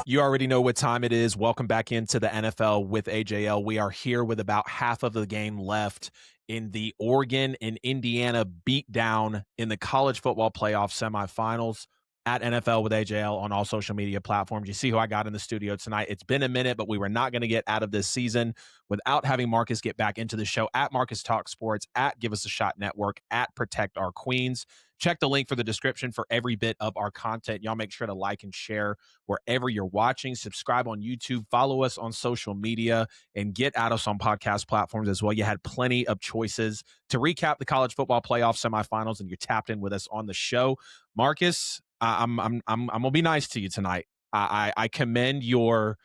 You already know what time it is. Welcome back into the NFL with AJL. We are here with about half of the game left in the Oregon and Indiana beatdown in the college football playoff semifinals at NFL with AJL on all social media platforms. You see who I got in the studio tonight. It's been a minute, but we were not going to get out of this season without having Marcus get back into the show at Marcus Talks Sports, at Give Us a Shot Network, at Protect Our Queens. Check the link for the description for every bit of our content. Y'all make sure to like and share wherever you're watching. Subscribe on YouTube, follow us on social media, and get at us on podcast platforms as well. You had plenty of choices to recap the college football playoff semifinals, and you're tapped in with us on the show. Marcus, I'm gonna be nice to you tonight. I commend your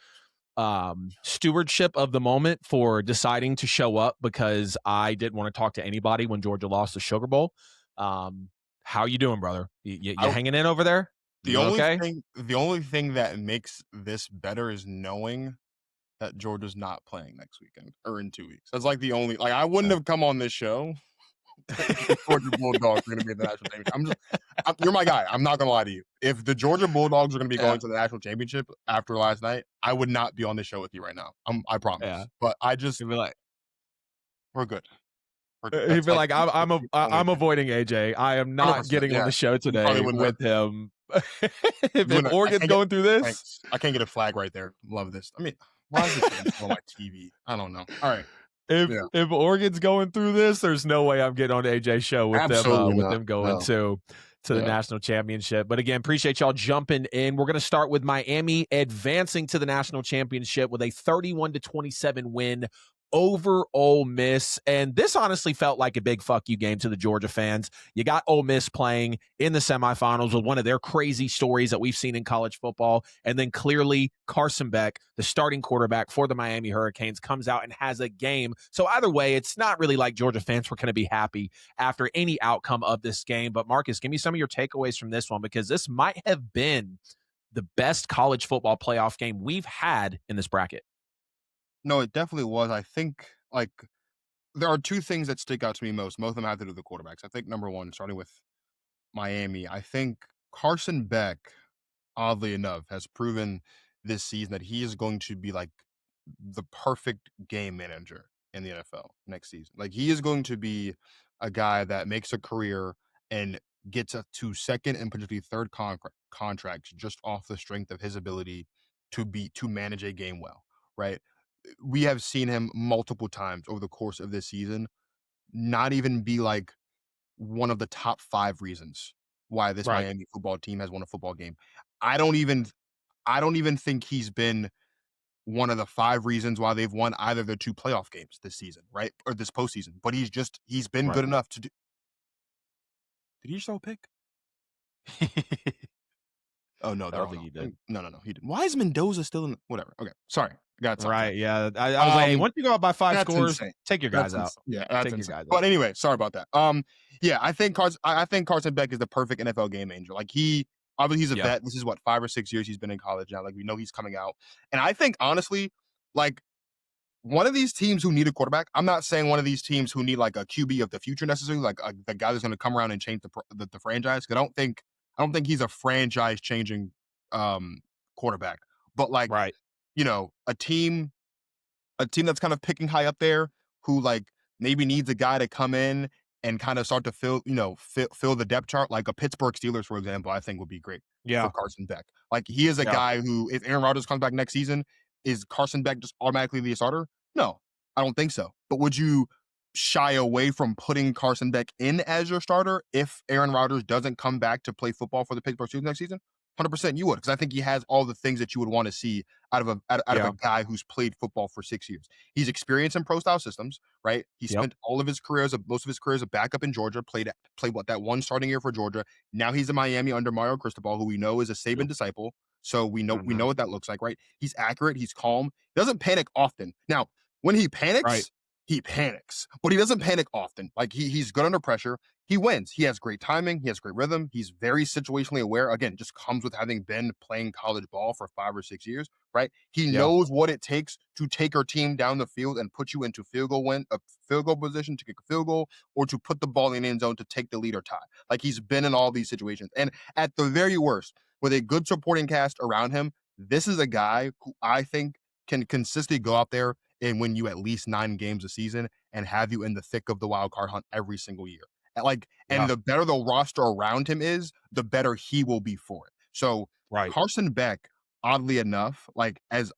stewardship of the moment for deciding to show up, because I didn't want to talk to anybody when Georgia lost the Sugar Bowl. How you doing, brother? You hanging in over there? The only thing that makes this better is knowing that Georgia's not playing next weekend or in 2 weeks. That's like the only, like, I wouldn't have come on this show if the Georgia Bulldogs are going to be in the national championship. You're my guy. I'm not going to lie to you. If the Georgia Bulldogs are going to be going to the national championship after last night, I would not be on this show with you right now. I promise. Yeah. But I just, You'd be like, we're good. he'd be like, I'm avoiding AJ. I am not 100%, getting on the show today with him. if Oregon's going through this, thanks. I can't get a flag right there. Love this. I mean, why is this on my TV? I don't know. All right. If Oregon's going through this, there's no way I'm getting on AJ's show with them going to the national championship. But again, appreciate y'all jumping in. We're going to start with Miami advancing to the national championship with a 31-27 win over Ole Miss. And this honestly felt like a big fuck you game to the Georgia fans. You got Ole Miss playing in the semifinals with one of their crazy stories that we've seen in college football. And then clearly Carson Beck, the starting quarterback for the Miami Hurricanes, comes out and has a game. So either way, it's not really like Georgia fans were going to be happy after any outcome of this game. But Marcus, give me some of your takeaways from this one, because this might have been the best college football playoff game we've had in this bracket. No, it definitely was. I think, like, there are two things that stick out to me most. Most of them have to do with the quarterbacks. I think number one, starting with Miami, I think Carson Beck, oddly enough, has proven this season that he is going to be like the perfect game manager in the NFL next season. Like, he is going to be a guy that makes a career and gets up to second and potentially third contracts just off the strength of his ability to manage a game well, right? We have seen him multiple times over the course of this season not even be like one of the top 5 reasons why this Miami football team has won a football game. I don't even think he's been one of the 5 reasons why they've won either of the 2 playoff games this season, right? Or this postseason. But he's been good enough to do. Did he just throw a pick? Oh, no, I don't think he did. No, he didn't. Why is Mendoza still in? Whatever. Okay, sorry. Yeah. I was like, hey, once you go up by 5 scores, insane. take your guys out. Insane. Yeah, that's insane. But anyway, sorry about that. Yeah, I think Carson Beck is the perfect NFL game manager. Like, obviously he's a vet. This is what, 5 or 6 years he's been in college now. Like, we know he's coming out. And I think, honestly, like, one of these teams who need a quarterback, I'm not saying one of these teams who need like a QB of the future necessarily, like the guy that's going to come around and change the franchise. I don't think he's a franchise changing quarterback. But like, you know, a team that's kind of picking high up there, who like maybe needs a guy to come in and kind of start to fill the depth chart, like a Pittsburgh Steelers, for example, I think would be great for Carson Beck. Like, he is a guy who, if Aaron Rodgers comes back next season, is Carson Beck just automatically the starter? No, I don't think so. But would you shy away from putting Carson Beck in as your starter if Aaron Rodgers doesn't come back to play football for the Pittsburgh Steelers next season? 100% you would, because I think he has all the things that you would want to see out of a guy who's played football for 6 years. He's experienced in pro-style systems, right? He spent most of his career as a backup in Georgia, played that one starting year for Georgia. Now he's in Miami under Mario Cristobal, who we know is a Saban disciple. So we know what that looks like, right? He's accurate. He's calm. He doesn't panic often. Now, when he panics, he panics, but he doesn't panic often. Like, he's good under pressure. He wins. He has great timing. He has great rhythm. He's very situationally aware. Again, just comes with having been playing college ball for 5 or 6 years, right? He knows what it takes to take our team down the field and put you into field goal position to kick a field goal, or to put the ball in the end zone to take the lead or tie. Like, he's been in all these situations. And at the very worst, with a good supporting cast around him, this is a guy who I think can consistently go out there and win you at least 9 games a season and have you in the thick of the wild card hunt every single year. And Yeah. the better the roster around him is, the better he will be for it. So Right. Carson Beck, oddly enough, like as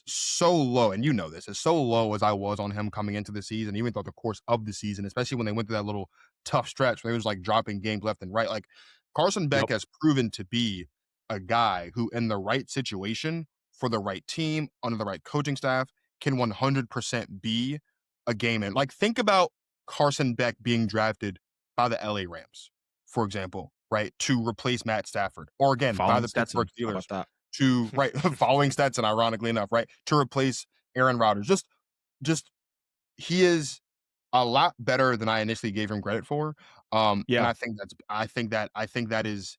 so low, and you know this, as so low as I was on him coming into the season, even throughout the course of the season, especially when they went through that little tough stretch when he was like dropping games left and right. Like Carson Beck Yep. has proven to be a guy who, in the right situation, for the right team, under the right coaching staff, can 100% be a game. And like, think about Carson Beck being drafted by the LA Rams, for example, right, to replace Matt Stafford, or again by Following the Pittsburgh Stetson. How Steelers about that? to right following Stetson, ironically enough, right, to replace Aaron Rodgers. Just he is a lot better than I initially gave him credit for. And Yeah. I think that is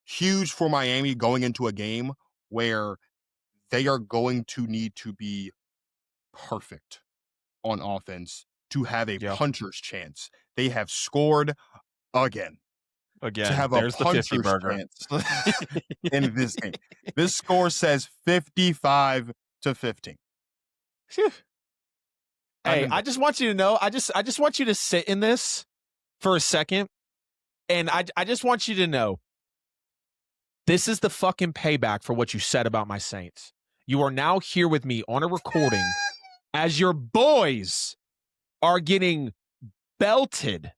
huge for Miami going into a game where they are going to need to be perfect on offense to have a Yeah. puncher's chance. They have scored again to Again, have a there's the 50 puncher's burger. chance in this game. This score says 55-15. Phew. I'm Hey, in I bed. just want you to know, I just want you to sit in this for a second, and I just want you to know, this is the fucking payback for what you said about my Saints. You are now here with me on a recording as your boys are getting belted.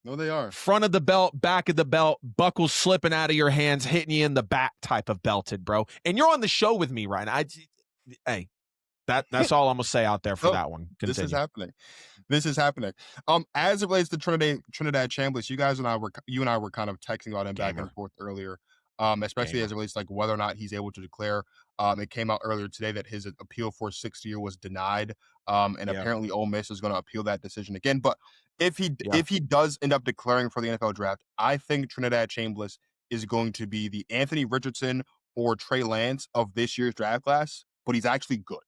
No, they are. Front of the belt, back of the belt, buckles slipping out of your hands, hitting you in the back type of belted, bro. And you're on the show with me right now. Hey, that's all I'm gonna say out there for Oh, that one. this is Continue. happening. This is happening. As it relates to Trinidad Chambliss, you and I were kind of texting about him back and Gamer. forth earlier. Especially as Gamer. it relates to like whether or not he's able to declare. It came out earlier today that his appeal for 6th year was denied. And Yeah. apparently Ole Miss is going to appeal that decision again. But Yeah. if he does end up declaring for the NFL draft, I think Trinidad Chambliss is going to be the Anthony Richardson or Trey Lance of this year's draft class. But he's actually good.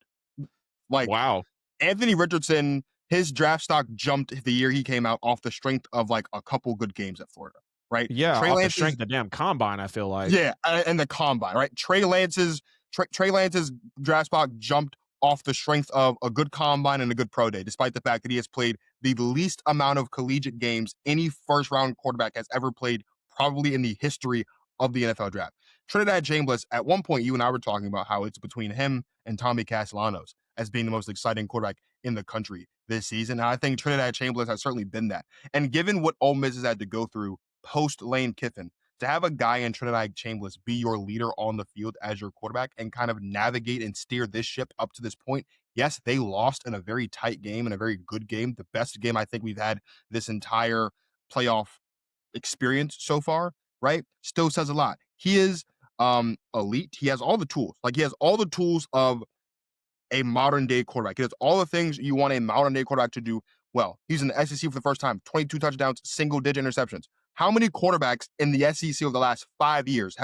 Like Wow. Anthony Richardson, his draft stock jumped the year he came out off the strength of like a couple good games at Florida, right? Yeah, Trey off the Lance's strength of the damn combine, I feel like. yeah, and the combine, right? Trey Lance's draft stock jumped off the strength of a good combine and a good pro day, despite the fact that he has played the least amount of collegiate games any first round quarterback has ever played, probably in the history of the NFL draft. Trinidad Chambliss, at one point, you and I were talking about how it's between him and Tommy Castellanos as being the most exciting quarterback in the country this season. And I think Trinidad Chambliss has certainly been that. And given what Ole Miss has had to go through post Lane Kiffin, to have a guy in Trinidad Chambliss be your leader on the field as your quarterback and kind of navigate and steer this ship up to this point. Yes, they lost in a very tight game and a very good game, the best game I think we've had this entire playoff experience so far, right? Still says a lot. He is elite. He has all the tools. Like he has all the tools of a modern day quarterback. He does all the things you want a modern day quarterback to do well. He's in the SEC for the first time, 22 touchdowns, single digit interceptions. How many quarterbacks in the SEC over the last 5 years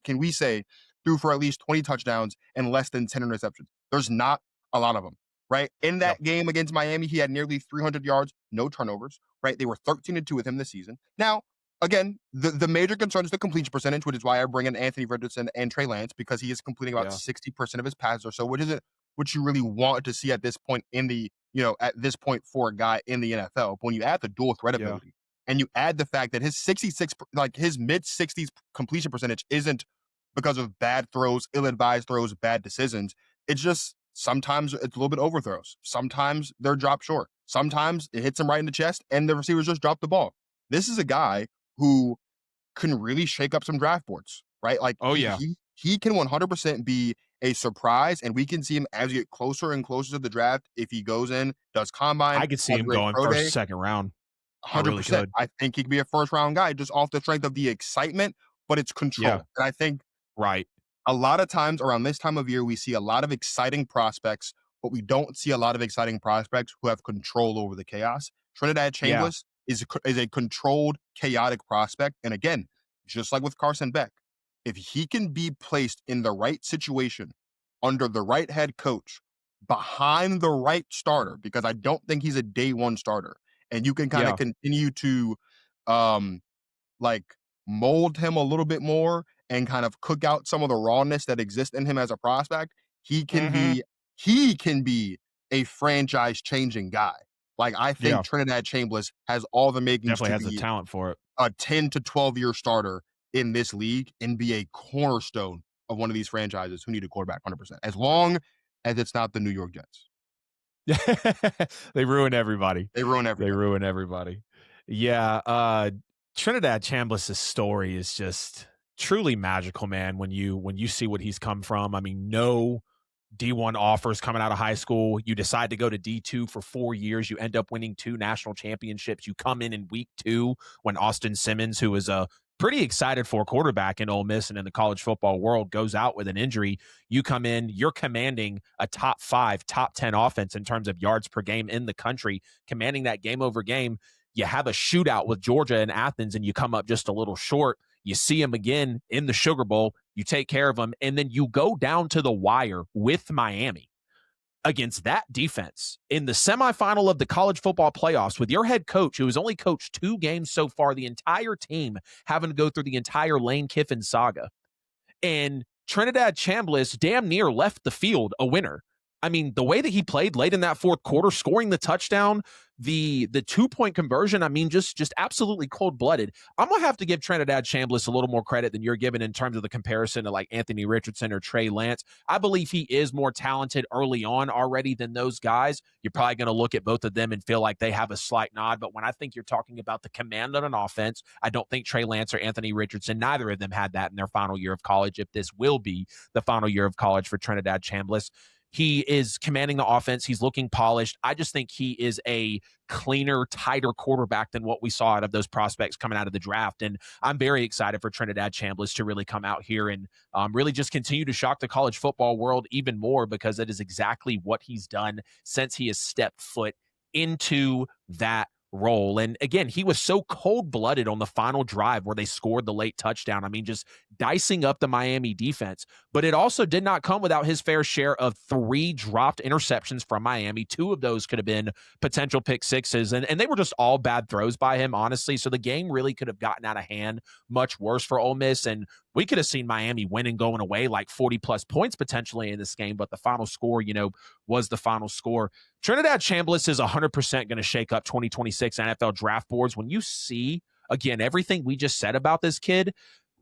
can we say threw for at least 20 touchdowns and less than 10 interceptions? There's not a lot of them, right? In Yep. that game against Miami, he had nearly 300 yards, no turnovers, right? They were 13-2 with him this season. Now, again, the major concern is the completion percentage, which is why I bring in Anthony Richardson and Trey Lance, because he is completing about Yeah. 60% of his passes or so, which isn't what you really want to see at this point at this point for a guy in the NFL. But when you add the dual threat Yeah. ability and you add the fact that his 66, like his mid 60s completion percentage isn't because of bad throws, ill-advised throws, bad decisions. It's just sometimes it's a little bit overthrows. Sometimes they're dropped short. Sometimes it hits him right in the chest and the receivers just drop the ball. This is a guy who can really shake up some draft boards, right? Like Oh yeah. he can 100% be a surprise, and we can see him as we get closer and closer to the draft. If he goes in, does combine, I could see has a him great going pro first, day, second round. I really 100%. could. I think he could be a first round guy just off the strength of the excitement, but it's Yeah. control. And I think Right. a lot of times around this time of year, we see a lot of exciting prospects, but we don't see a lot of exciting prospects who have control over the chaos. Trinidad Yeah. Chambliss is a controlled, chaotic prospect. And again, just like with Carson Beck, if he can be placed in the right situation, under the right head coach, behind the right starter, because I don't think he's a day one starter, and you can kind of Yeah. continue to um like mold him a little bit more and kind of cook out some of the rawness that exists in him as a prospect, he can Mm-hmm. be a franchise changing guy. Like, I think Yeah, Trinidad Chambliss has all the makings definitely to has the be talent for it. a 10 to 12-year starter in this league and be a cornerstone of one of these franchises who need a quarterback 100%, as long as it's not the New York Jets. They ruin everybody. They ruin They everything. ruin everybody. Yeah, Trinidad Chambliss's story is just truly magical, man. When you see what he's come from, I mean, no D1 offers coming out of high school. You decide to go to D2 for 4 years. You end up winning 2 national championships. You come in week 2 when Austin Simmons, who is a pretty excited for quarterback in Ole Miss and in the college football world, goes out with an injury. You come in, you're commanding a top 5, top 10 offense in terms of yards per game in the country, commanding that game over game. You have a shootout with Georgia and Athens, and you come up just a little short. You see him again in the Sugar Bowl. You take care of him, and then you go down to the wire with Miami against that defense in the semifinal of the college football playoffs with your head coach, who has only coached 2 games so far, the entire team having to go through the entire Lane Kiffin saga. And Trinidad Chambliss damn near left the field a winner. I mean, the way that he played late in that fourth quarter, scoring the touchdown, the 2-point conversion, I mean, just absolutely cold-blooded. I'm going to have to give Trinidad Chambliss a little more credit than you're giving in terms of the comparison to like Anthony Richardson or Trey Lance. I believe he is more talented early on already than those guys. You're probably going to look at both of them and feel like they have a slight nod. But when I think you're talking about the command on an offense, I don't think Trey Lance or Anthony Richardson, neither of them had that in their final year of college, if this will be the final year of college for Trinidad Chambliss. He is commanding the offense. He's looking polished. I just think he is a cleaner, tighter quarterback than what we saw out of those prospects coming out of the draft. And I'm very excited for Trinidad Chambliss to really come out here and really just continue to shock the college football world even more, because it is exactly what he's done since he has stepped foot into that role. And again, he was so cold-blooded on the final drive where they scored the late touchdown. I mean, just dicing up the Miami defense. But it also did not come without his fair share of 3 dropped interceptions from Miami. 2 of those could have been potential pick sixes, and they were just all bad throws by him, honestly. So the game really could have gotten out of hand much worse for Ole Miss, and we could have seen Miami winning, going away like 40-plus points potentially in this game, but the final score, was the final score. Trinidad Chambliss is 100% going to shake up 2026 NFL draft boards. When you see, again, everything we just said about this kid,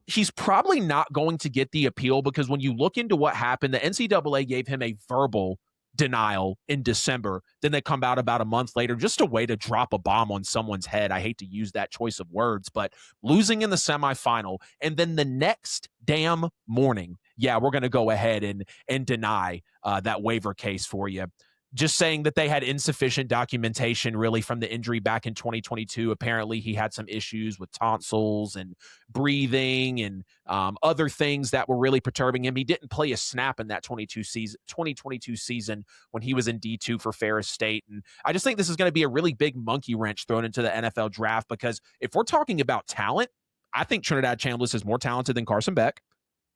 he's probably not going to get the appeal, because when you look into what happened, the NCAA gave him a verbal denial in December. Then they come out about a month later, just a way to drop a bomb on someone's head. I hate to use that choice of words, but losing in the semifinal, and then the next damn morning, yeah, we're going to go ahead and deny that waiver case for you. Just saying that they had insufficient documentation really from the injury back in 2022. Apparently he had some issues with tonsils and breathing and other things that were really perturbing him. He didn't play a snap in that 2022 season when he was in D2 for Ferris State. And I just think this is going to be a really big monkey wrench thrown into the NFL draft, because if we're talking about talent, I think Trinidad Chambliss is more talented than Carson Beck.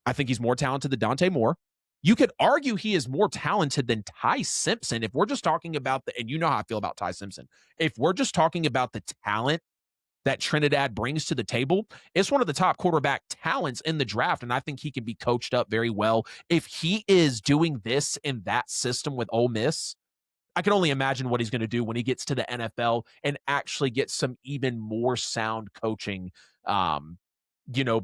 I think he's more talented than Dante Moore. You could argue he is more talented than Ty Simpson if we're just talking about and you know how I feel about Ty Simpson. If we're just talking about the talent that Trinidad brings to the table, it's one of the top quarterback talents in the draft, and I think he can be coached up very well. If he is doing this in that system with Ole Miss, I can only imagine what he's going to do when he gets to the NFL and actually gets some even more sound coaching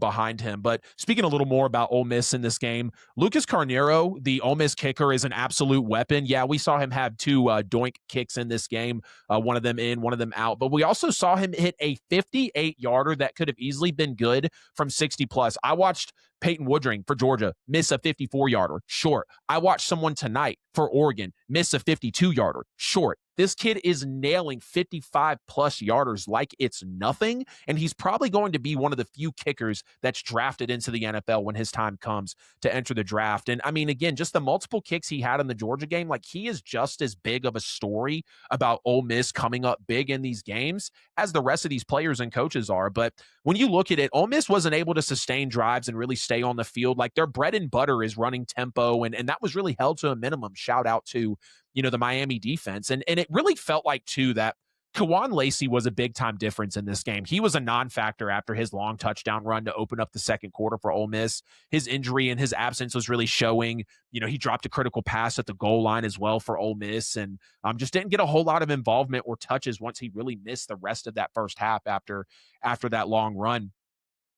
behind him. But speaking a little more about Ole Miss in this game, Lucas Carneiro, the Ole Miss kicker, is an absolute weapon. Yeah, we saw him have 2 doink kicks in this game, one of them in, one of them out. But we also saw him hit a 58-yarder that could have easily been good from 60-plus. I watched Peyton Woodring for Georgia miss a 54-yarder, short. I watched someone tonight for Oregon miss a 52-yarder, short. This kid is nailing 55-plus yarders like it's nothing, and he's probably going to be one of the few kickers that's drafted into the NFL when his time comes to enter the draft. And I mean, again, just the multiple kicks he had in the Georgia game, like he is just as big of a story about Ole Miss coming up big in these games as the rest of these players and coaches are. But when you look at it, Ole Miss wasn't able to sustain drives and really stay on the field. Like their bread and butter is running tempo, and that was really held to a minimum. Shout out to the Miami defense. And it really felt like, too, that Kawan Lacey was a big time difference in this game. He was a non-factor after his long touchdown run to open up the second quarter for Ole Miss. His injury and his absence was really showing. He dropped a critical pass at the goal line as well for Ole Miss, and just didn't get a whole lot of involvement or touches once he really missed the rest of that first half after that long run.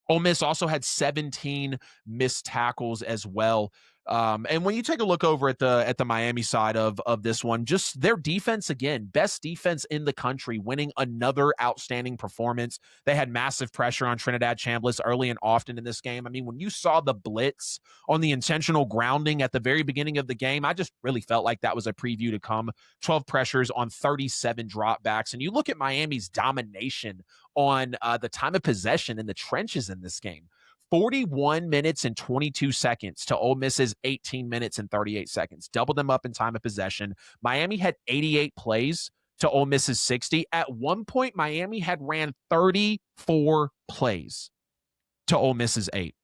Ole Miss also had 17 missed tackles as well. And when you take a look over at the Miami side of this one, just their defense again, best defense in the country, winning another outstanding performance. They had massive pressure on Trinidad Chambliss early and often in this game. I mean, when you saw the blitz on the intentional grounding at the very beginning of the game, I just really felt like that was a preview to come. 12 pressures on 37 dropbacks, and you look at Miami's domination on the time of possession in the trenches in this game. 41 minutes and 22 seconds to Ole Miss's 18 minutes and 38 seconds. Doubled them up in time of possession. Miami had 88 plays to Ole Miss's 60. At one point, Miami had ran 34 plays to Ole Miss's 8.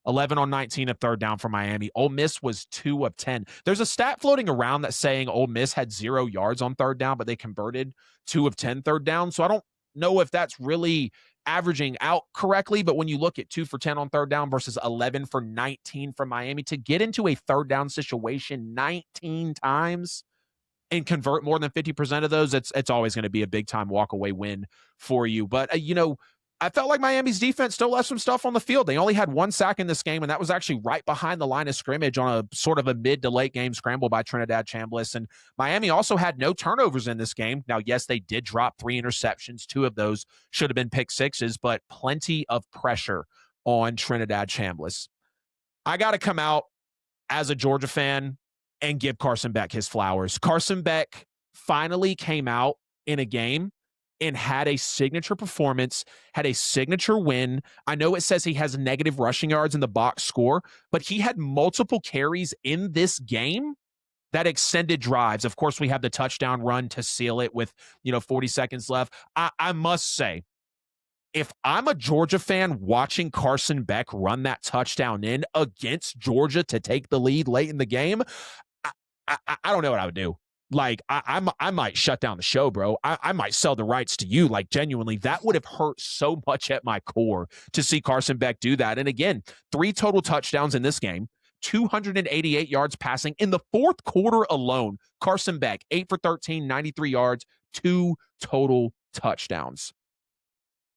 11 on 19 of third down for Miami. Ole Miss was 2 of 10. There's a stat floating around that's saying Ole Miss had 0 yards on third down, but they converted 2 of 10 third down. So I don't know if that's really averaging out correctly, but when you look at 2 for 10 on third down versus 11 for 19 from Miami, to get into a third down situation 19 times and convert more than 50% of those, it's always going to be a big time walk away win for you. But I felt like Miami's defense still left some stuff on the field. They only had 1 sack in this game, and that was actually right behind the line of scrimmage on a sort of a mid to late game scramble by Trinidad Chambliss. And Miami also had no turnovers in this game. Now, yes, they did drop 3 interceptions. 2 of those should have been pick sixes, but plenty of pressure on Trinidad Chambliss. I got to come out as a Georgia fan and give Carson Beck his flowers. Carson Beck finally came out in a game and had a signature performance, had a signature win. I know it says he has negative rushing yards in the box score, but he had multiple carries in this game that extended drives. Of course, we have the touchdown run to seal it with 40 seconds left. I must say, if I'm a Georgia fan watching Carson Beck run that touchdown in against Georgia to take the lead late in the game, I don't know what I would do. Like, I might shut down the show, bro. I might sell the rights to you. Like, genuinely, that would have hurt so much at my core to see Carson Beck do that. And again, 3 total touchdowns in this game, 288 yards passing in the fourth quarter alone. Carson Beck, 8 for 13, 93 yards, 2 total touchdowns.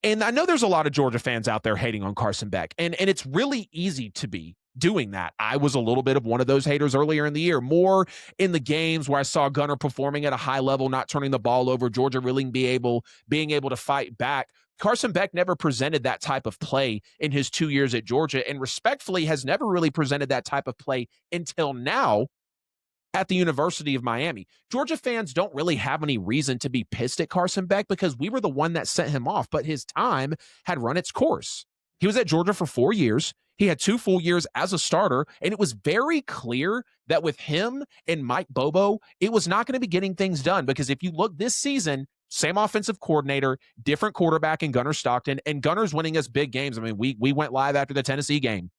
And I know there's a lot of Georgia fans out there hating on Carson Beck, and it's really easy to be doing that. I was a little bit of one of those haters earlier in the year, more in the games where I saw Gunner performing at a high level, not turning the ball over, Georgia really being able to fight back. Carson Beck never presented that type of play in his 2 years at Georgia, and respectfully has never really presented that type of play until now at the University of Miami. Georgia fans don't really have any reason to be pissed at Carson Beck because we were the one that sent him off, but his time had run its course. He was at Georgia for 4 years. He had 2 full years as a starter, and it was very clear that with him and Mike Bobo, it was not going to be getting things done, because if you look this season, same offensive coordinator, different quarterback in Gunner Stockton, and Gunner's winning us big games. I mean, we went live after the Tennessee game,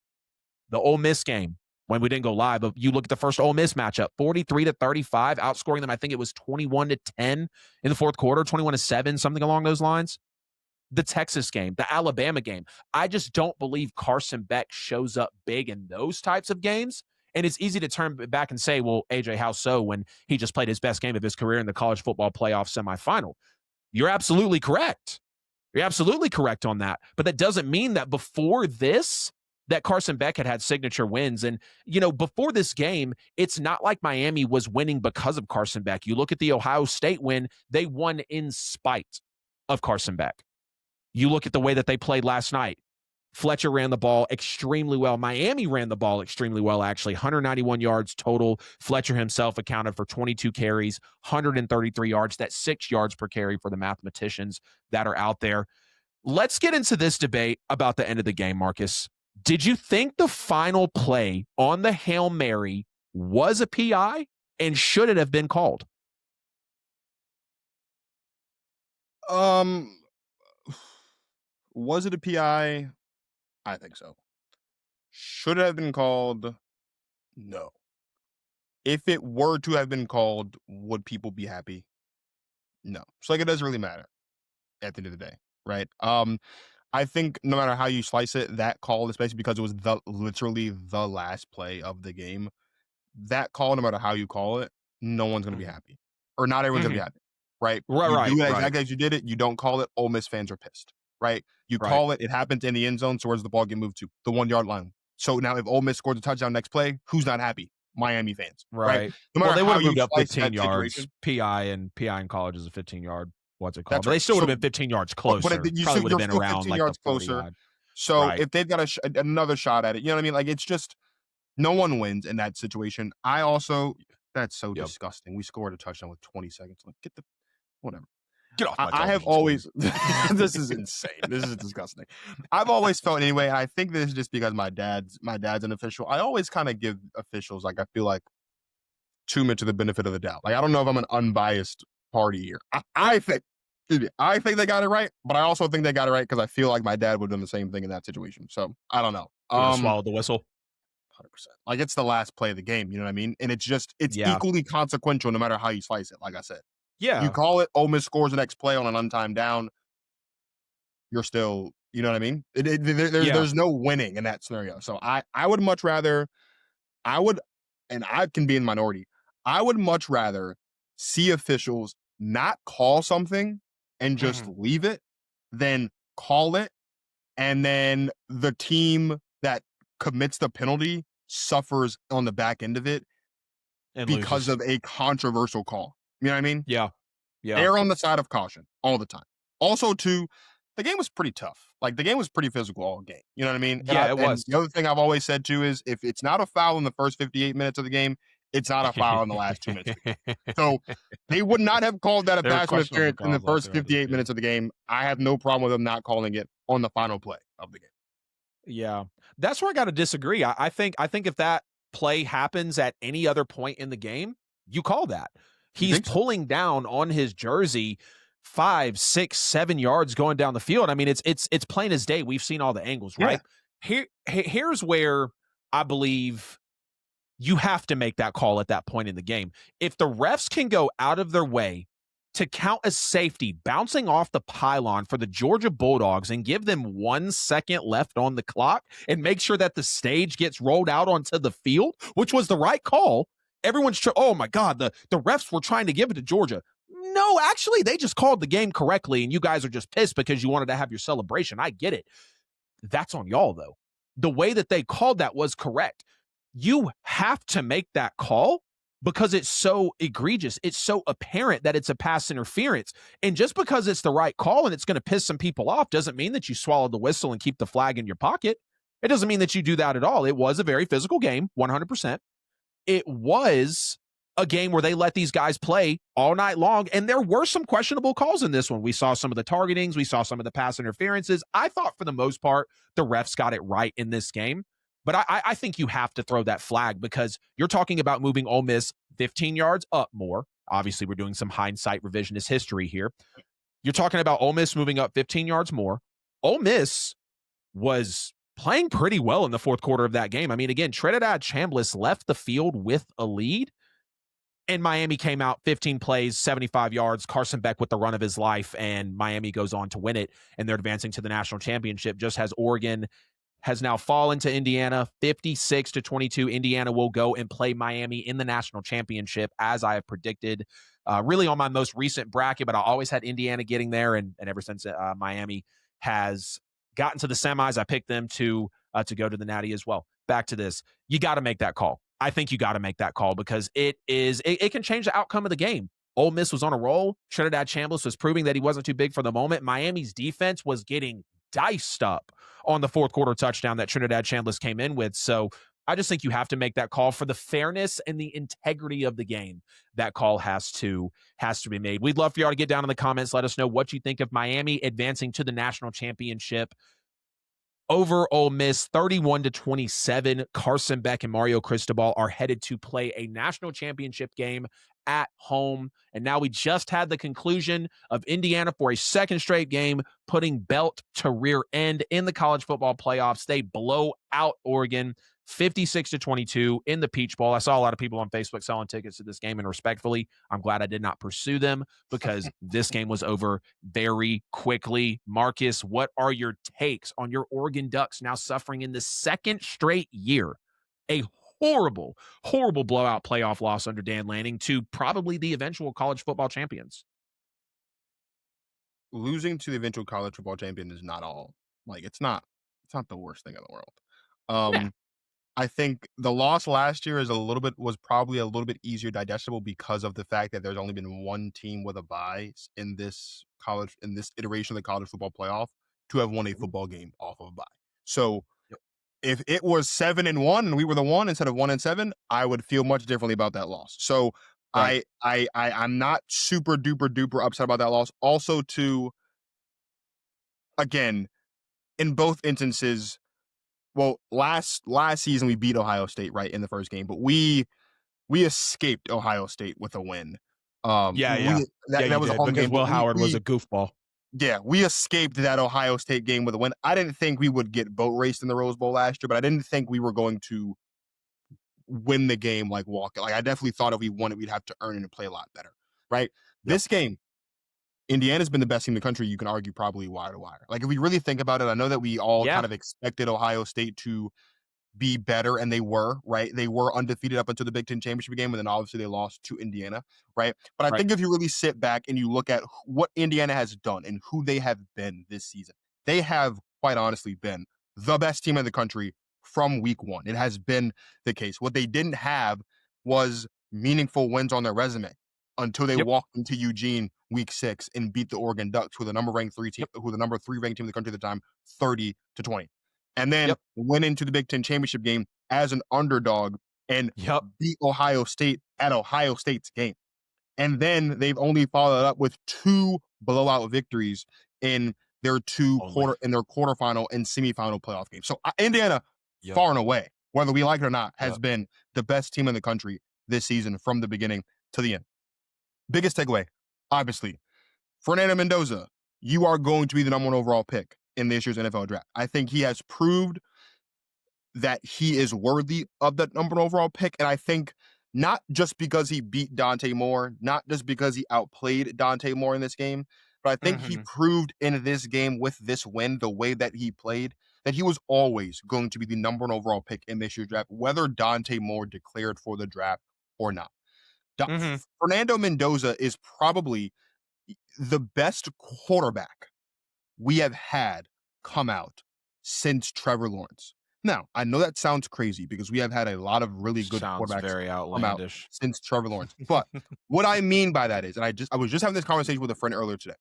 the Ole Miss game, when we didn't go live, but you look at the first Ole Miss matchup, 43-35, outscoring them. I think it was 21-10 in the fourth quarter, 21-7, something along those lines. The Texas game, the Alabama game. I just don't believe Carson Beck shows up big in those types of games. And it's easy to turn back and say, well, AJ, how so, when he just played his best game of his career in the college football playoff semifinal? You're absolutely correct. You're absolutely correct on that. But that doesn't mean that before this, that Carson Beck had signature wins. And, before this game, it's not like Miami was winning because of Carson Beck. You look at the Ohio State win, they won in spite of Carson Beck. You look at the way that they played last night. Fletcher ran the ball extremely well. Miami ran the ball extremely well, actually. 191 yards total. Fletcher himself accounted for 22 carries, 133 yards. That's 6 yards per carry for the mathematicians that are out there. Let's get into this debate about the end of the game, Marcus. Did you think the final play on the Hail Mary was a PI, and should it have been called? Was it a PI? I think so. Should it have been called? No. If it were to have been called, would people be happy? No. So it doesn't really matter. at the end of the day, right? I think no matter how you slice it, that call, especially because it was literally the last play of the game, that call, no matter how you call it, no one's going to be Mhm. happy, or not everyone's going to be Mhm. happy, right? Right, You right, do it right, exactly as you did it. You don't call it. Ole Miss fans are pissed, right? You right, call it. It happens in the end zone. So where's the ball get moved to? The 1 yard line. So now if Ole Miss scores a touchdown next play, who's not happy? Miami fans, right? right. No Well, matter they would how have you moved up slice 15 that yards. situation, PI in college is a 15-yard, what's it called? that's But they right. still would have So, been 15 yards but closer. you Probably still, would have you're been still around 15 like the yards 40 closer. odd. So Right. if they've got another shot at it, you know what I mean? Like it's just no one wins in that situation. I also that's so Yep. disgusting. We scored a touchdown with 20 seconds left. Get the whatever. Get off my I have television screen. always this is insane. This is disgusting. I've always felt anyway, and I think this is just because my dad's an official. I always kind of give officials like I feel like too much of the benefit of the doubt. Like I don't know if I'm an unbiased party here. I think I think they got it right, but I also think they got it right because I feel like my dad would have done the same thing in that situation. So I don't know. Would have swallowed the whistle. 100%. Like it's the last play of the game. You know what I mean? And it's Yeah. equally consequential no matter how you slice it. Like I said, you Yeah. call it. Ole Miss scores the next play on an untimed down. You're still, you know what I mean? Yeah. There's no winning in that scenario. So I would much rather I would, and I can be in minority. I would much rather see officials not call something and just Mhm. leave it than call it, and then the team that commits the penalty suffers on the back end of it And because loses. of a controversial call. You know what I mean? Yeah. Yeah. Err on the side of caution all the time. Also, too, the game was pretty tough. Like the game was pretty physical all game. You know what I mean? Yeah, it And was. the other thing I've always said too is if it's not a foul in the first 58 minutes of the game, it's not a foul in the last 2 minutes of the game. So they would not have called that a There were pass questionable interference in the calls out first there on the 58 field. minutes of the game. I have no problem with them not calling it on the final play of the game. Yeah. That's where I gotta disagree. I think if that play happens at any other point in the game, you call that. You He's think so? pulling down on his jersey 5, 6, 7 yards going down the field. I mean, it's plain as day. We've seen all the angles, Yeah. right? Here's where I believe you have to make that call at that point in the game. If the refs can go out of their way to count a safety bouncing off the pylon for the Georgia Bulldogs and give them 1 second left on the clock and make sure that the stage gets rolled out onto the field, which was the right call. Oh my God, the refs were trying to give it to Georgia. No, actually, they just called the game correctly, and you guys are just pissed because you wanted to have your celebration. I get it. That's on y'all, though. The way that they called that was correct. You have to make that call because it's so egregious. It's so apparent that it's a pass interference. And just because it's the right call and it's going to piss some people off doesn't mean that you swallow the whistle and keep the flag in your pocket. It doesn't mean that you do that at all. It was a very physical game, 100%. It was a game where they let these guys play all night long, and there were some questionable calls in this one. We saw some of the targetings, we saw some of the pass interferences. I thought for the most part, the refs got it right in this game. But I think you have to throw that flag because you're talking about moving Ole Miss 15 yards up more. Obviously, we're doing some hindsight revisionist history here. You're talking about Ole Miss moving up 15 yards more. Ole Miss was playing pretty well in the fourth quarter of that game. I mean, again, Trinidad Chambliss left the field with a lead, and Miami came out 15 plays, 75 yards, Carson Beck with the run of his life, and Miami goes on to win it, and they're advancing to the national championship, just as Oregon has now fallen to Indiana 56-22. Indiana will go and play Miami in the national championship, as I have predicted, really on my most recent bracket, but I always had Indiana getting there, and ever since Miami has gotten to the semis, I picked them to go to the Natty as well. Back to this. You got to make that call. I think you got to make that call because it can change the outcome of the game. Ole Miss was on a roll. Trinidad Chambliss was proving that he wasn't too big for the moment. Miami's defense was getting diced up on the fourth quarter touchdown that Trinidad Chambliss came in with. So I just think you have to make that call for the fairness and the integrity of the game. That call has to be made. We'd love for y'all to get down in the comments. Let us know what you think of Miami advancing to the national championship over Ole Miss, 31-27. Carson Beck and Mario Cristobal are headed to play a national championship game at home. And now we just had the conclusion of Indiana for a second straight game, putting belt to rear end in the college football playoffs. They blow out Oregon 56-22 in the Peach Bowl. I saw a lot of people on Facebook selling tickets to this game, and respectfully, I'm glad I did not pursue them because this game was over very quickly. Marcus, what are your takes on your Oregon Ducks now suffering in the second straight year a horrible, horrible blowout playoff loss under Dan Lanning to probably the eventual college football champions? Losing to the eventual college football champion is not all. Like it's not the worst thing in the world. Yeah. I think the loss last year was probably a little bit easier digestible because of the fact that there's only been one team with a bye in this iteration of the college football playoff to have won a football game off of a bye. So Yep. if it was 7-1 and we were the one instead of 1-7, I would feel much differently about that loss. So Right. I'm not super duper duper upset about that loss. Also, again, in both instances, well, last season we beat Ohio State right in the first game, but we escaped Ohio State with a win. Yeah, yeah. Yeah, That you was a did home because game, but Will Howard was a goofball. we escaped that Ohio State game with a win. I didn't think we would get boat raced in the Rose Bowl last year, but I didn't think we were going to win the game like walk. Like I definitely thought if we won it, we'd have to earn it and play a lot better. Right? Yep. This game, Indiana's been the best team in the country. You can argue probably wire to wire. Like if we really think about it, I know that we all Yeah. kind of expected Ohio State to be better, and they were, right? They were undefeated up until the Big Ten championship game, and then obviously they lost to Indiana, right? But I Right. think if you really sit back and you look at what Indiana has done and who they have been this season, they have quite honestly been the best team in the country from week one. It has been the case. What they didn't have was meaningful wins on their resume until they Yep. walked into Eugene week 6 and beat the Oregon Ducks, who were the number three ranked team in the country at the time, 30-20. And then Yep. went into the Big Ten championship game as an underdog and Yep. beat Ohio State at Ohio State's game. And then they've only followed up with 2 blowout victories in their Only. quarterfinal and semifinal playoff games. So Indiana, Yep. far and away, whether we like it or not, has Yep. been the best team in the country this season from the beginning to the end. Biggest takeaway, obviously, Fernando Mendoza, you are going to be the number 1 overall pick in this year's NFL draft. I think he has proved that he is worthy of that number 1 overall pick. And I think not just because he beat Dante Moore, not just because he outplayed Dante Moore in this game, but I think he proved in this game with this win, the way that he played, that he was always going to be the number 1 overall pick in this year's draft, whether Dante Moore declared for the draft or not. Fernando Mendoza is probably the best quarterback we have had come out since Trevor Lawrence. Now, I know that sounds crazy because we have had a lot of really good Sounds quarterbacks very come out outlandish. since Trevor Lawrence. But what I mean by that is, and I was just having this conversation with a friend earlier today,